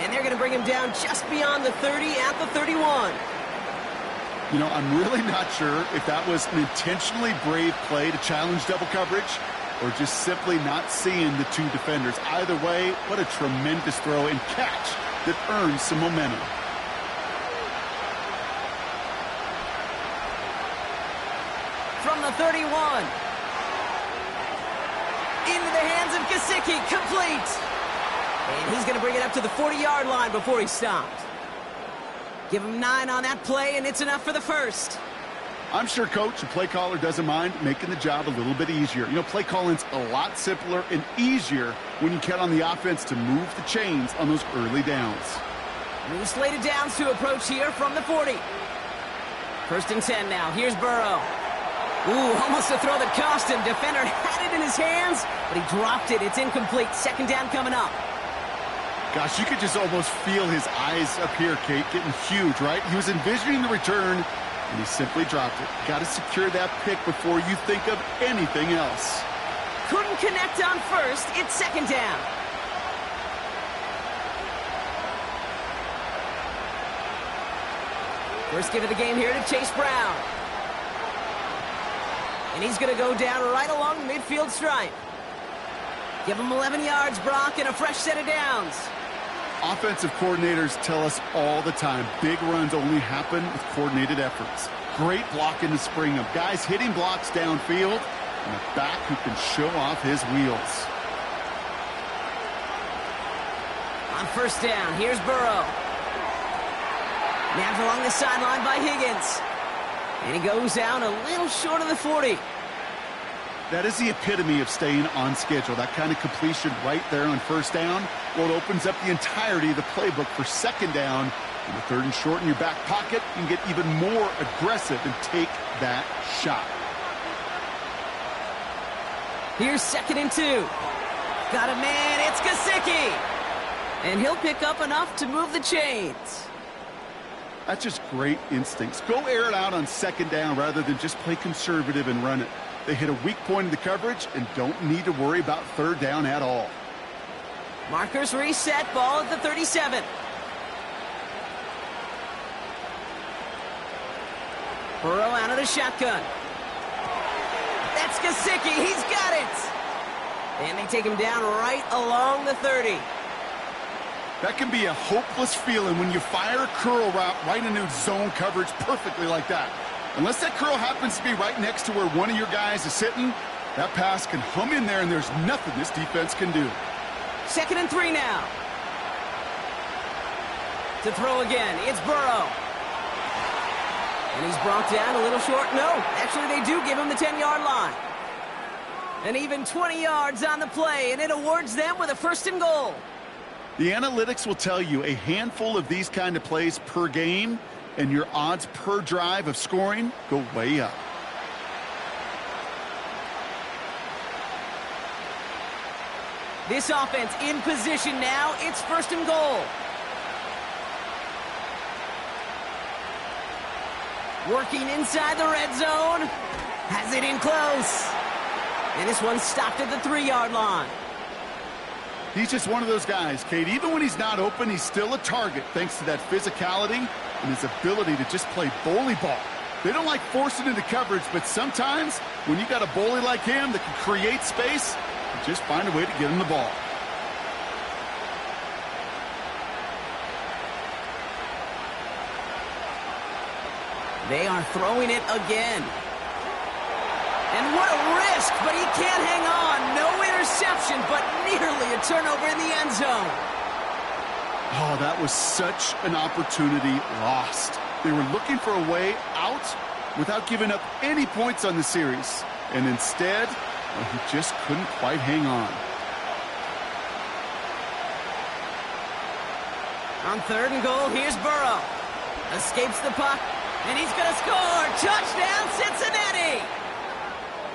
And they're going to bring him down just beyond the 30 at the 31. You know, I'm really not sure if that was an intentionally brave play to challenge double coverage or just simply not seeing the two defenders. Either way, what a tremendous throw and catch that earns some momentum. From the 31. Into the hands of Gesicki, complete. And he's going to bring it up to the 40-yard line before he stops. Give him 9 on that play, and it's enough for the first. I'm sure coach, the play caller, doesn't mind making the job a little bit easier. You know, play calling's a lot simpler and easier when you count on the offense to move the chains on those early downs. New slated downs to approach here from the 40. 1st and 10 now. Here's Burrow. Ooh, almost a throw that cost him. Defender had it in his hands, but he dropped it. It's incomplete. 2nd down coming up. Gosh, you could just almost feel his eyes up here, Kate, getting huge, right? He was envisioning the return, and he simply dropped it. Got to secure that pick before you think of anything else. Couldn't connect on 1st. It's 2nd down. First give of the game here to Chase Brown. And he's going to go down right along the midfield stripe. Give him 11 yards, Brock, and a fresh set of downs. Offensive coordinators tell us all the time, big runs only happen with coordinated efforts. Great blocking to spring them. Guys hitting blocks downfield, and a back who can show off his wheels. On 1st down, here's Burrow. Nabbed along the sideline by Higgins. And he goes down a little short of the 40. That is the epitome of staying on schedule. That kind of completion right there on 1st down. Well, it opens up the entirety of the playbook for 2nd down. In the 3rd and short in your back pocket, you can get even more aggressive and take that shot. Here's 2nd and 2. Got a man, it's Gesicki. And he'll pick up enough to move the chains. That's just great instincts. Go air it out on 2nd down rather than just play conservative and run it. They hit a weak point in the coverage and don't need to worry about 3rd down at all. Markers reset, ball at the 37. Burrow out of the shotgun. That's Gesicki, he's got it! And they take him down right along the 30. That can be a hopeless feeling when you fire a curl route right into zone coverage perfectly like that. Unless that curl happens to be right next to where one of your guys is sitting, that pass can hum in there and there's nothing this defense can do. 2nd and 3 now. To throw again, it's Burrow. And he's brought down a little short. No, actually they do give him the 10-yard line. And even 20 yards on the play, and it awards them with a 1st and goal. The analytics will tell you a handful of these kind of plays per game, and your odds per drive of scoring go way up. This offense in position now. It's 1st and goal. Working inside the red zone. Has it in close. And this one stopped at the 3-yard line. He's just one of those guys, Kate. Even when he's not open, he's still a target thanks to that physicality and his ability to just play bully ball. They don't like forcing into coverage, but sometimes when you got a bully like him that can create space, you just find a way to get him the ball. They are throwing it again. And what a risk, but he can't hang on. No interception, but nearly a turnover in the end zone. Oh, that was such an opportunity lost. They were looking for a way out without giving up any points on the series. And instead, well, he just couldn't quite hang on. On 3rd and goal, here's Burrow. Escapes the puck, and he's going to score. Touchdown, Cincinnati!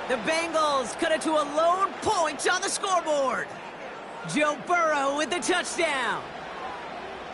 The Bengals cut it to a lone point on the scoreboard. Joe Burrow with the touchdown.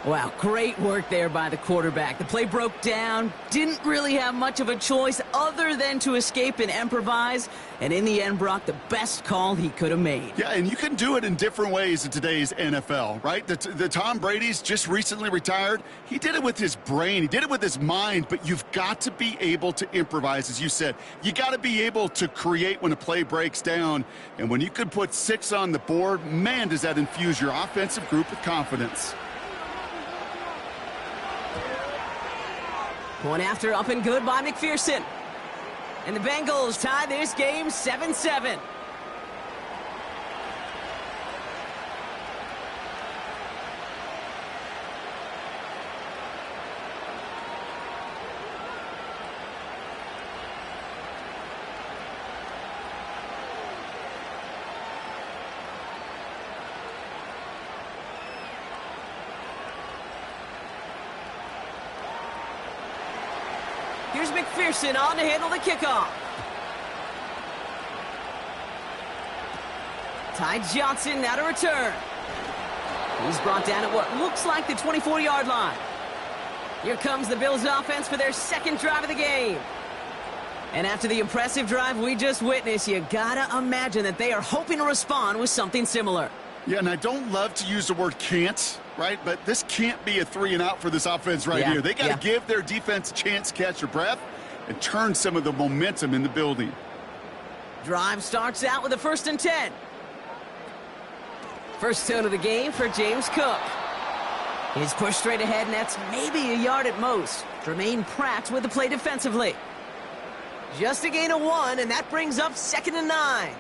Wow, great work there by the quarterback. The play broke down, didn't really have much of a choice other than to escape and improvise, and in the end, Brock, the best call he could have made. Yeah, and you can do it in different ways in today's NFL, right? The Tom Brady's just recently retired. He did it with his brain. He did it with his mind, but you've got to be able to improvise, as you said. You got to be able to create when a play breaks down, and when you can put 6 on the board, man, does that infuse your offensive group with confidence. Point after up and good by McPherson. And the Bengals tie this game 7-7. Here's McPherson on to handle the kickoff. Ty Johnson now to return. He's brought down at what looks like the 24-yard line. Here comes the Bills offense for their second drive of the game. And after the impressive drive we just witnessed, you gotta imagine that they are hoping to respond with something similar. Yeah, and I don't love to use the word can't, right? But this can't be a 3-and-out for this offense right here. They got to give their defense a chance to catch their breath and turn some of the momentum in the building. Drive starts out with a 1st and 10. First tone of the game for James Cook. He's pushed straight ahead, and that's maybe a yard at most. Jermaine Pratt with the play defensively. Just a gain of 1, and that brings up 2nd and 9.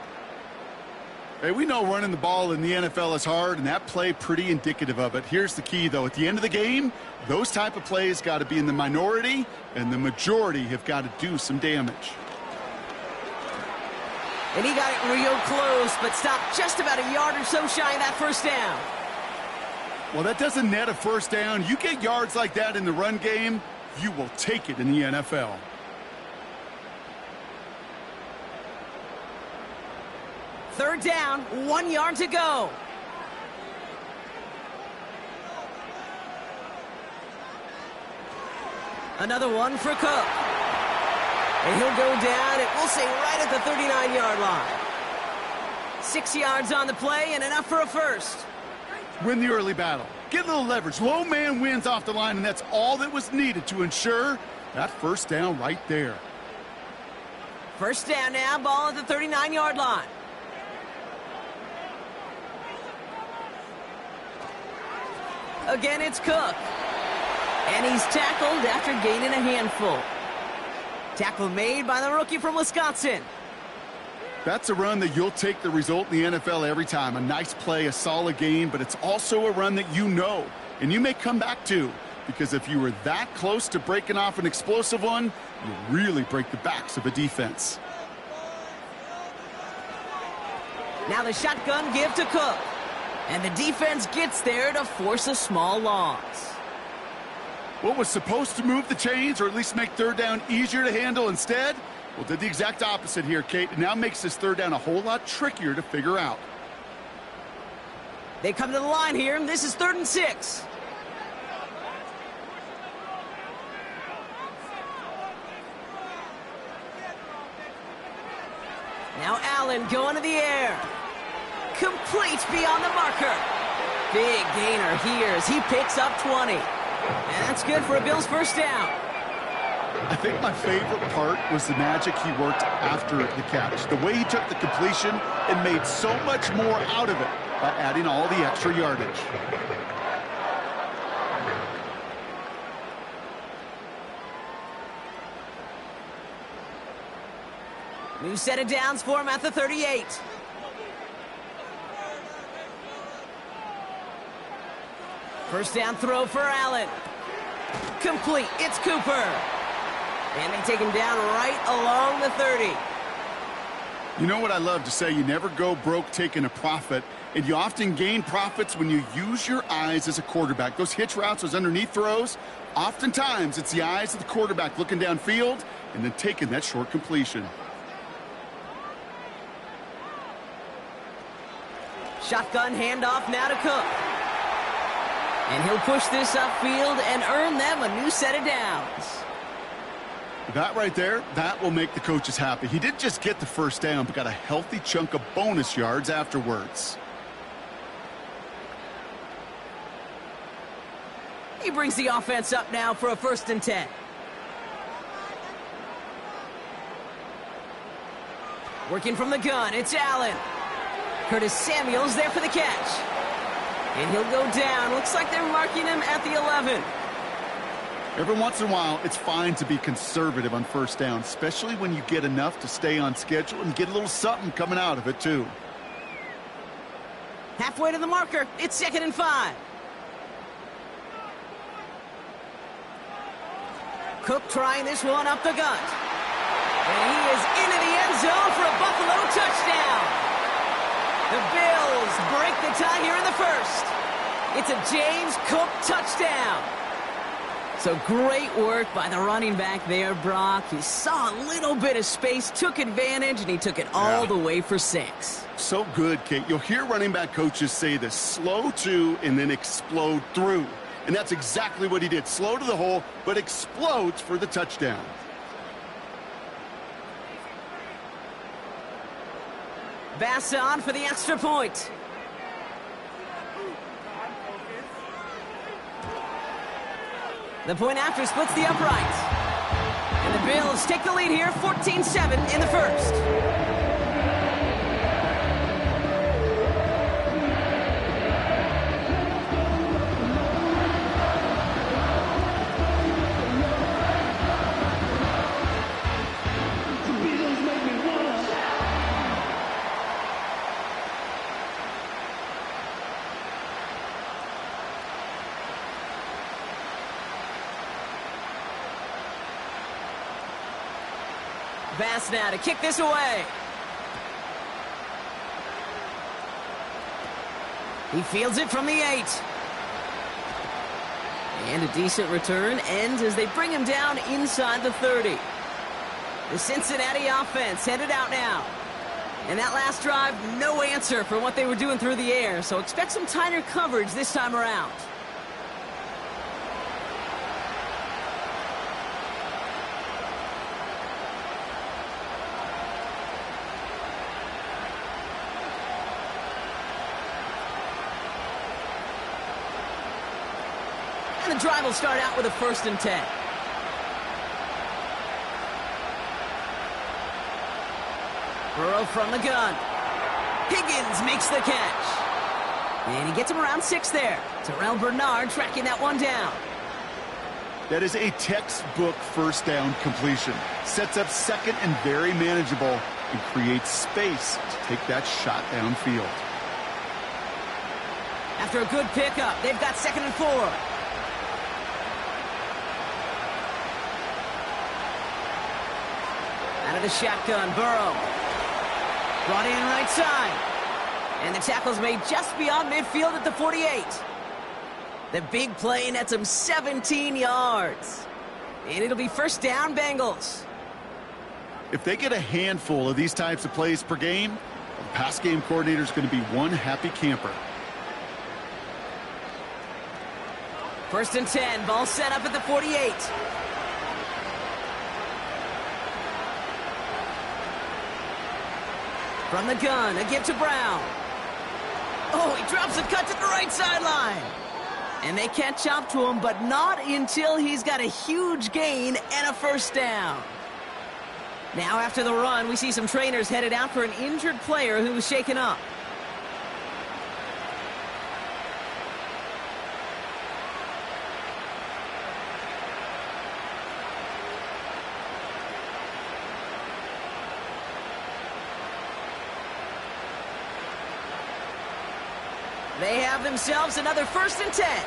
Hey, we know running the ball in the NFL is hard, and that play pretty indicative of it. Here's the key, though. At the end of the game, those type of plays got to be in the minority, and the majority have got to do some damage. And he got it real close, but stopped just about a yard or so shy of that 1st down. Well, that doesn't net a 1st down. You get yards like that in the run game, you will take it in the NFL. Third down, 1 yard to go. Another one for Cook. And he'll go down, and we'll say right at the 39-yard line. 6 yards on the play and enough for a 1st. Win the early battle. Get a little leverage. Low man wins off the line, and that's all that was needed to ensure that 1st down right there. 1st down now, ball at the 39-yard line. Again, it's Cook. And he's tackled after gaining a handful. Tackle made by the rookie from Wisconsin. That's a run that you'll take the result in the NFL every time. A nice play, a solid game, but it's also a run that you know, and you may come back to, because if you were that close to breaking off an explosive one, you really break the backs of a defense. Now the shotgun give to Cook. And the defense gets there to force a small loss. What was supposed to move the chains, or at least make 3rd down easier to handle instead, well, did the exact opposite here, Kate. It now makes this 3rd down a whole lot trickier to figure out. They come to the line here, and this is 3rd and 6. Now Allen going to the air. Complete beyond the marker. Big gainer here as he picks up 20. And that's good for a Bills first down. I think my favorite part was the magic he worked after the catch. The way he took the completion and made so much more out of it by adding all the extra yardage. New set of downs for him at the 38. First down throw for Allen. Complete. It's Cooper. And they take him down right along the 30. You know what I love to say? You never go broke taking a profit, and you often gain profits when you use your eyes as a quarterback. Those hitch routes, those underneath throws, oftentimes it's the eyes of the quarterback looking downfield and then taking that short completion. Shotgun handoff now to Cook. And he'll push this upfield and earn them a new set of downs. That right there, that will make the coaches happy. He didn't just get the first down, but got a healthy chunk of bonus yards afterwards. He brings the offense up now for a 1st and 10. Working from the gun, it's Allen. Curtis Samuel's there for the catch. And he'll go down. Looks like they're marking him at the 11. Every once in a while, it's fine to be conservative on first down, especially when you get enough to stay on schedule and get a little something coming out of it, too. Halfway to the marker. It's 2nd and 5. Cook trying this one up the gut. And he is into the end zone for a Buffalo touchdown. The Bills break the tie here in the first. It's a James Cook touchdown. So great work by the running back there, Brock. He saw a little bit of space, took advantage, and he took it all the way for 6. So good, Kate. You'll hear running back coaches say this: slow to and then explode through. And that's exactly what he did. Slow to the hole, but explodes for the touchdown. Bass on for the extra point. The point after splits the upright. And the Bills take the lead here, 14-7 in the first. Bass now to kick this away. He fields it from the 8. And a decent return ends as they bring him down inside the 30. The Cincinnati offense headed out now. And that last drive, no answer for what they were doing through the air, so expect some tighter coverage this time around. The drive will start out with a 1st and 10. Burrow from the gun. Higgins makes the catch. And he gets him around 6 there. Terrell Bernard tracking that one down. That is a textbook first down completion. Sets up 2nd and very manageable and creates space to take that shot downfield. After a good pickup, they've got 2nd and 4. Out of the shotgun, Burrow. Brought in right side. And the tackle's made just beyond midfield at the 48. The big play nets him 17 yards. And it'll be 1st down, Bengals. If they get a handful of these types of plays per game, the pass game coordinator is going to be one happy camper. 1st and 10, ball set up at the 48. From the gun, a give to Brown. Oh, he drops a cut to the right sideline. And they catch up to him, but not until he's got a huge gain and a first down. Now after the run, we see some trainers headed out for an injured player who was shaken up. They have themselves another 1st and 10.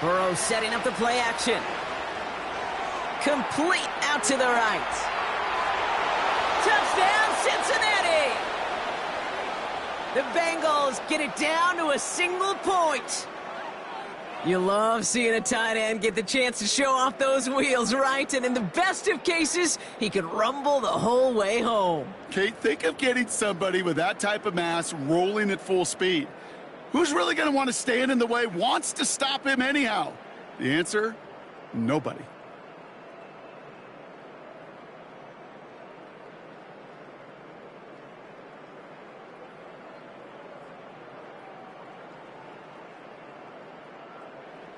Burrow setting up the play action. Complete out to the right. Touchdown, Cincinnati! The Bengals get it down to a single point. You love seeing a tight end get the chance to show off those wheels, right? And in the best of cases, he could rumble the whole way home. Kate, think of getting somebody with that type of mass rolling at full speed. Who's really going to want to stand in the way, wants to stop him anyhow? The answer, nobody.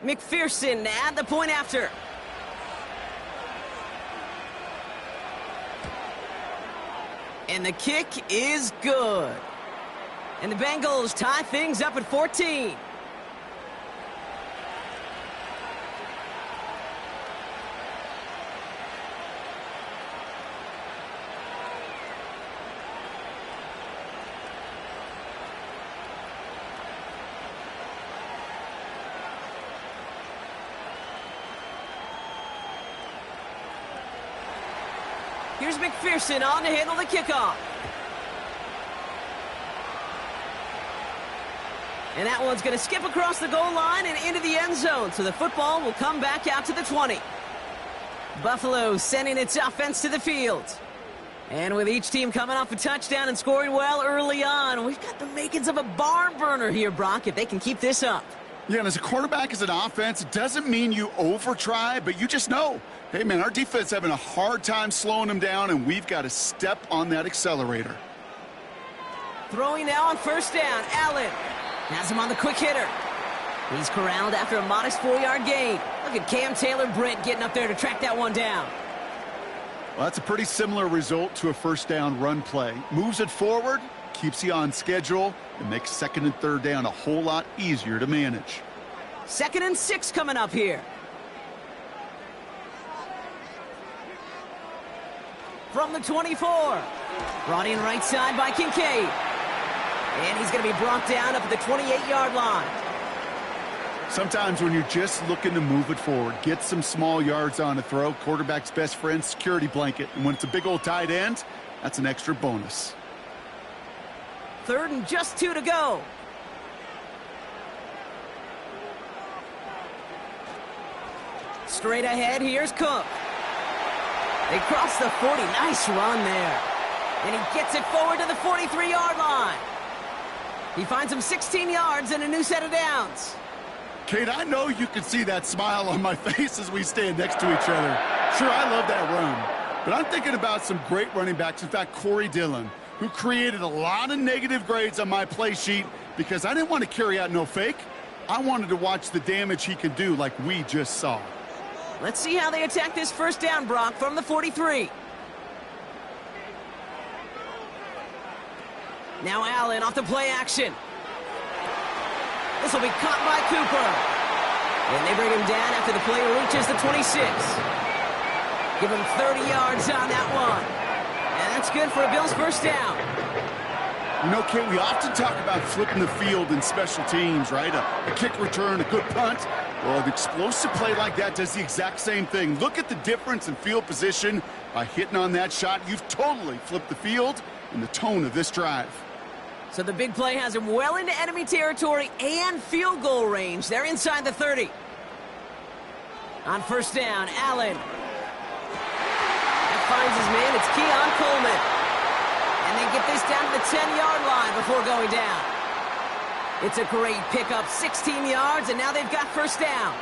McPherson at the point after. And the kick is good. And the Bengals tie things up at 14. Here's McPherson on to handle the kickoff. And that one's going to skip across the goal line and into the end zone, so the football will come back out to the 20. Buffalo sending its offense to the field. And with each team coming off a touchdown and scoring well early on, we've got the makings of a barn burner here, Brock, if they can keep this up. Yeah, and as a quarterback, as an offense, it doesn't mean you over-try, but you just know, hey, man, our defense is having a hard time slowing them down, and we've got to step on that accelerator. Throwing now on 1st down, Allen. Has him on the quick hitter. He's corralled after a modest 4-yard gain. Look at Cam Taylor-Britt getting up there to track that one down. Well, that's a pretty similar result to a 1st down run play. Moves it forward, keeps you on schedule, and makes 2nd and 3rd down a whole lot easier to manage. 2nd and 6 coming up here. From the 24. Brought in right side by Kincaid. And he's going to be brought down up at the 28-yard line. Sometimes when you're just looking to move it forward, get some small yards on a throw, quarterback's best friend, security blanket. And when it's a big old tight end, that's an extra bonus. 3rd and just 2 to go. Straight ahead, here's Cook. They cross the 40. Nice run there. And he gets it forward to the 43-yard line. He finds him 16 yards and a new set of downs. Kate, I know you can see that smile on my face as we stand next to each other. Sure, I love that run. But I'm thinking about some great running backs. In fact, Corey Dillon, who created a lot of negative grades on my play sheet because I didn't want to carry out no fake. I wanted to watch the damage he could do like we just saw. Let's see how they attack this 1st down, Brock, from the 43. Now Allen off the play action. This will be caught by Cooper. And they bring him down after the play reaches the 26. Give him 30 yards on that one. And that's good for a Bills 1st down. You know, Kate, we often talk about flipping the field in special teams, right? A kick return, a good punt. Well, an explosive play like that does the exact same thing. Look at the difference in field position by hitting on that shot. You've totally flipped the field and the tone of this drive. So the big play has him well into enemy territory and field goal range. They're inside the 30. On 1st down, Allen. That finds his man. It's Keon Coleman. And they get this down to the 10-yard line before going down. It's a great pickup, 16 yards, and now they've got 1st down.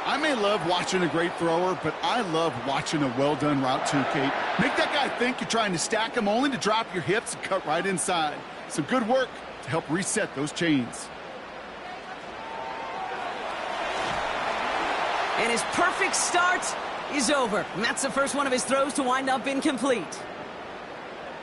I may love watching a great thrower, but I love watching a well-done route too, Kate. Make that guy think you're trying to stack him only to drop your hips and cut right inside. Some good work to help reset those chains. And his perfect start is over. And that's the first one of his throws to wind up incomplete.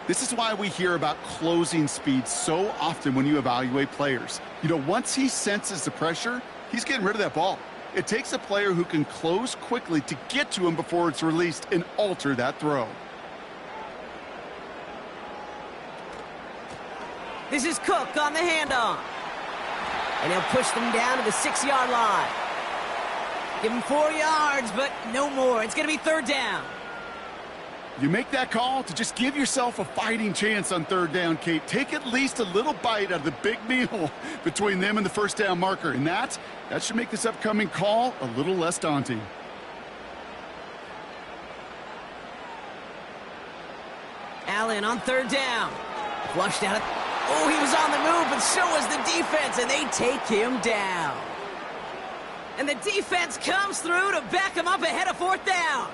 This is why we hear about closing speed so often when you evaluate players. You know, once he senses the pressure, he's getting rid of that ball. It takes a player who can close quickly to get to him before it's released and alter that throw. This is Cook on the handoff. And he'll push them down to the 6-yard line. Give him 4 yards, but no more. It's going to be third down. You make that call to just give yourself a fighting chance on third down, Kate. Take at least a little bite out of the big meal between them and the first down marker. And that should make this upcoming call a little less daunting. Allen on third down. Flushed out. Oh, he was on the move, but so was the defense, and they take him down. And the defense comes through to back him up ahead of fourth down.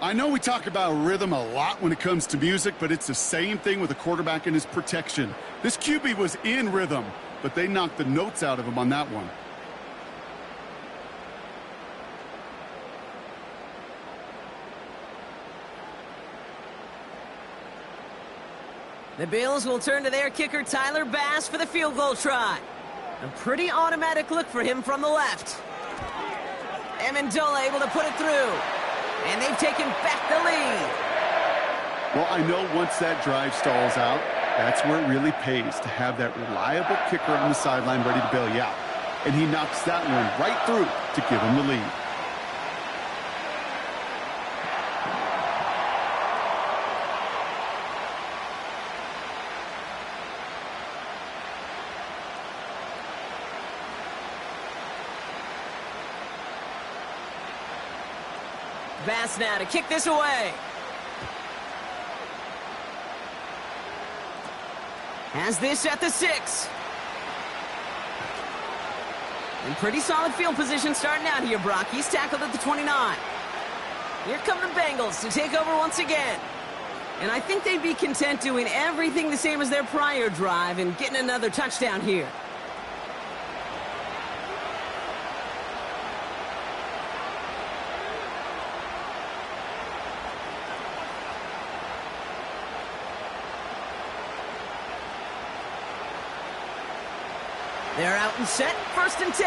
I know we talk about rhythm a lot when it comes to music, but it's the same thing with a quarterback and his protection. This QB was in rhythm, but they knocked the notes out of him on that one. The Bills will turn to their kicker, Tyler Bass, for the field goal try. A pretty automatic look for him from the left. Amendola able to put it through. And they've taken back the lead. Well, I know once that drive stalls out, that's where it really pays to have that reliable kicker on the sideline ready to bail you out. And he knocks that one right through to give him the lead. Bass now to kick this away. Has this at the 6. In pretty solid field position starting out here, Brock. He's tackled at the 29. Here come the Bengals to take over once again. And I think they'd be content doing everything the same as their prior drive and getting another touchdown here. They're out and set, 1st and 10.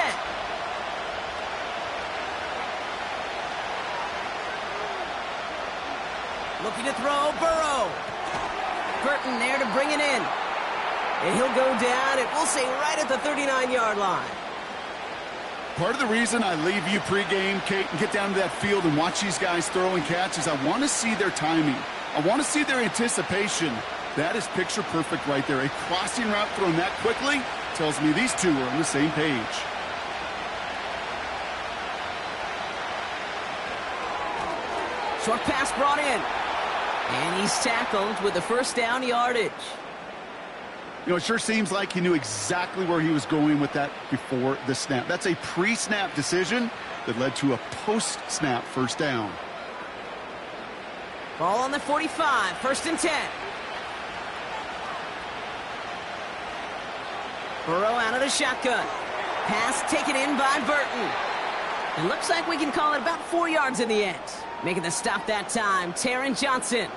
Looking to throw, Burrow. Burton there to bring it in. And he'll go down, and we'll say right at the 39-yard line. Part of the reason I leave you pregame, Kate, and get down to that field and watch these guys throw and catch is I want to see their timing. I want to see their anticipation. That is picture perfect right there. A crossing route thrown that quickly tells me these two are on the same page. Short pass brought in. And he's tackled with the first down yardage. You know, it sure seems like he knew exactly where he was going with that before the snap. That's a pre-snap decision that led to a post-snap first down. Ball on the 45, 1st and 10. Burrow out of the shotgun. Pass taken in by Burton. It looks like we can call it about 4 yards in the end. Making the stop that time, Taron Johnson.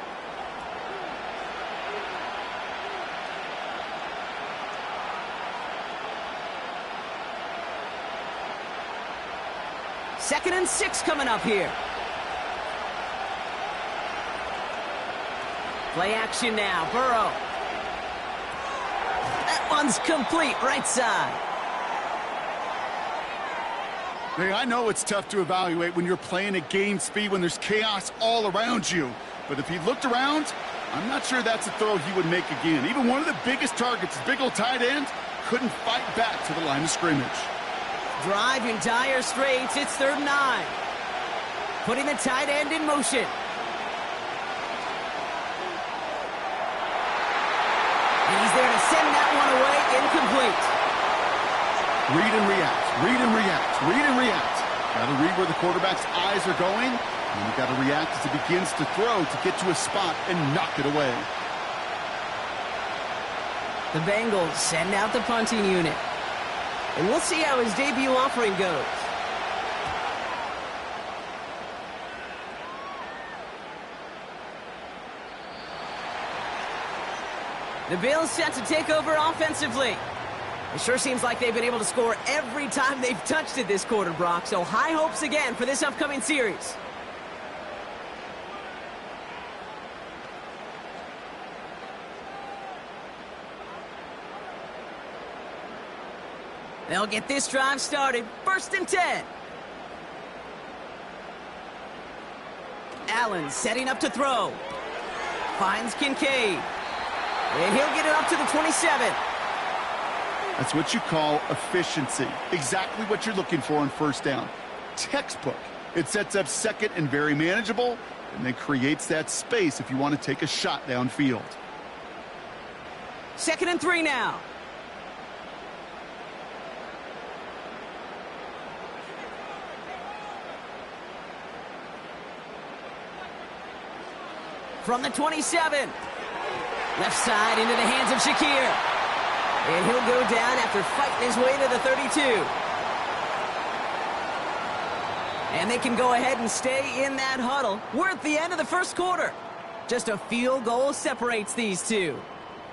Second and 6 coming up here. Play action now, Burrow. That one's complete, right side. Hey, I know it's tough to evaluate when you're playing at game speed when there's chaos all around you. But if he looked around, I'm not sure that's a throw he would make again. Even one of the biggest targets, big old tight end, couldn't fight back to the line of scrimmage. Drive in dire straits. It's 3rd and 9. Putting the tight end in motion. And he's there to send that one away, incomplete. Read and react, read and react, read and react. Got to read where the quarterback's eyes are going, and you got to react as he begins to throw to get to a spot and knock it away. The Bengals send out the punting unit. And we'll see how his debut offering goes. The Bills set to take over offensively. It sure seems like they've been able to score every time they've touched it this quarter, Brock. So high hopes again for this upcoming series. They'll get this drive started. 1st and 10. Allen setting up to throw. Finds Kincaid. And he'll get it up to the 27. That's what you call efficiency. Exactly what you're looking for on 1st down. Textbook. It sets up 2nd and very manageable, and then creates that space if you want to take a shot downfield. 2nd and 3 now. From the 27. Left side into the hands of Shakir. And he'll go down after fighting his way to the 32. And they can go ahead and stay in that huddle. We're at the end of the 1st quarter. Just a field goal separates these two.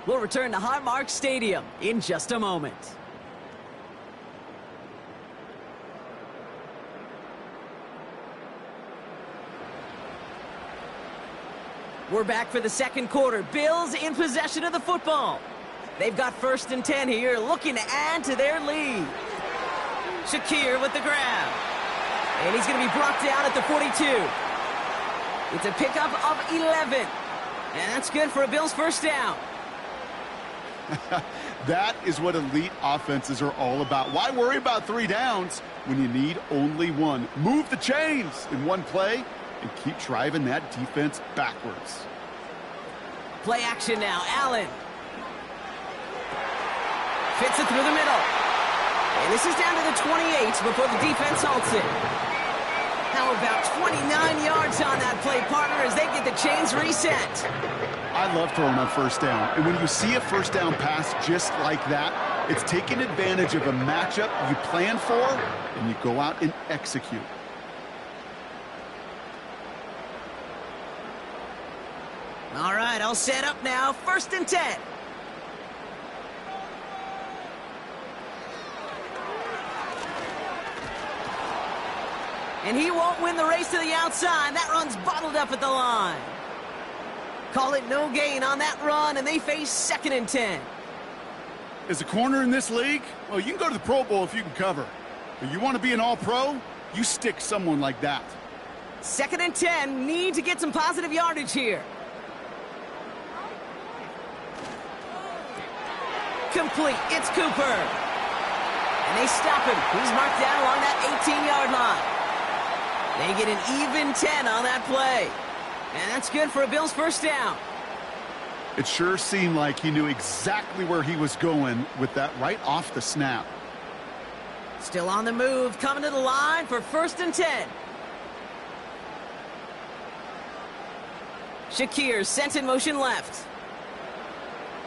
We'll return to Highmark Stadium in just a moment. We're back for the 2nd quarter. Bills in possession of the football. They've got 1st and 10 here, looking to add to their lead. Shakir with the grab. And he's going to be brought down at the 42. It's a pickup of 11. And that's good for a Bills 1st down. That is what elite offenses are all about. Why worry about 3 downs when you need only 1? Move the chains in one play and keep driving that defense backwards. Play action now. Allen. Fits it through the middle. And this is down to the 28 before the defense halts it. How about 29 yards on that play, partner, as they get the chains reset. I love throwing on 1st down. And when you see a 1st down pass just like that, it's taking advantage of a matchup you plan for, and you go out and execute. All right, I'll set up now. 1st and 10. And he won't win the race to the outside. That run's bottled up at the line. Call it no gain on that run, and they face 2nd and 10. As a corner in this league, well, you can go to the Pro Bowl if you can cover. But you want to be an all-pro, you stick someone like that. 2nd and 10, need to get some positive yardage here. Complete, it's Cooper. And they stop him. He's marked down along that 18-yard line. They get an even 10 on that play. And that's good for a Bills 1st down. It sure seemed like he knew exactly where he was going with that right off the snap. Still on the move, coming to the line for 1st and 10. Shakir sent in motion left.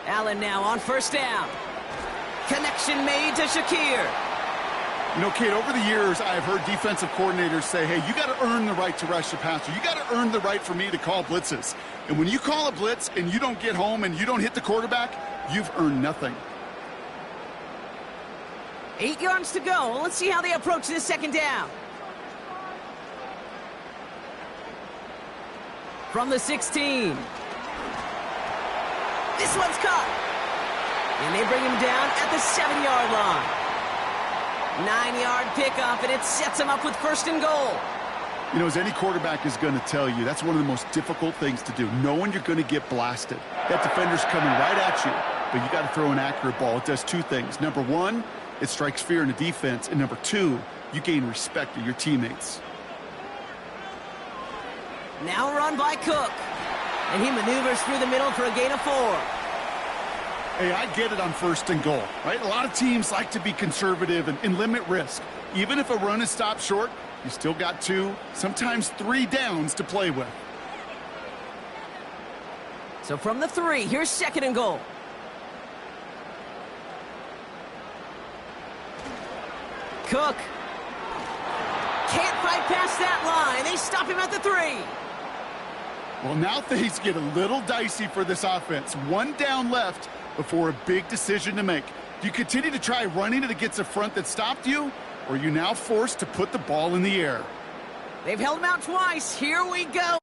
Allen now on 1st down. Connection made to Shakir. You know, Kate, over the years, I've heard defensive coordinators say, hey, you got to earn the right to rush the passer. You got to earn the right for me to call blitzes. And when you call a blitz and you don't get home and you don't hit the quarterback, you've earned nothing. 8 yards to go. Let's see how they approach this 2nd down. From the 16. This one's caught. And they bring him down at the 7-yard line. 9-yard pickup, and it sets him up with 1st and goal. You know, as any quarterback is going to tell you, that's one of the most difficult things to do, knowing you're going to get blasted. That defender's coming right at you, but you got to throw an accurate ball. It does 2 things. Number 1, it strikes fear in the defense, and number 2, you gain respect of your teammates. Now run by Cook. And he maneuvers through the middle for a gain of 4. Hey, I get it on 1st and goal, right? A lot of teams like to be conservative and limit risk. Even if a run is stopped short, You still got 2, sometimes 3 downs to play with. So from the 3, here's 2nd and goal. Cook. Can't fight past that line. They stop him at the 3. Well, now things get a little dicey for this offense. 1 down left before a big decision to make. Do you continue to try running it against a front that stopped you, or are you now forced to put the ball in the air? They've held him out twice. Here we go.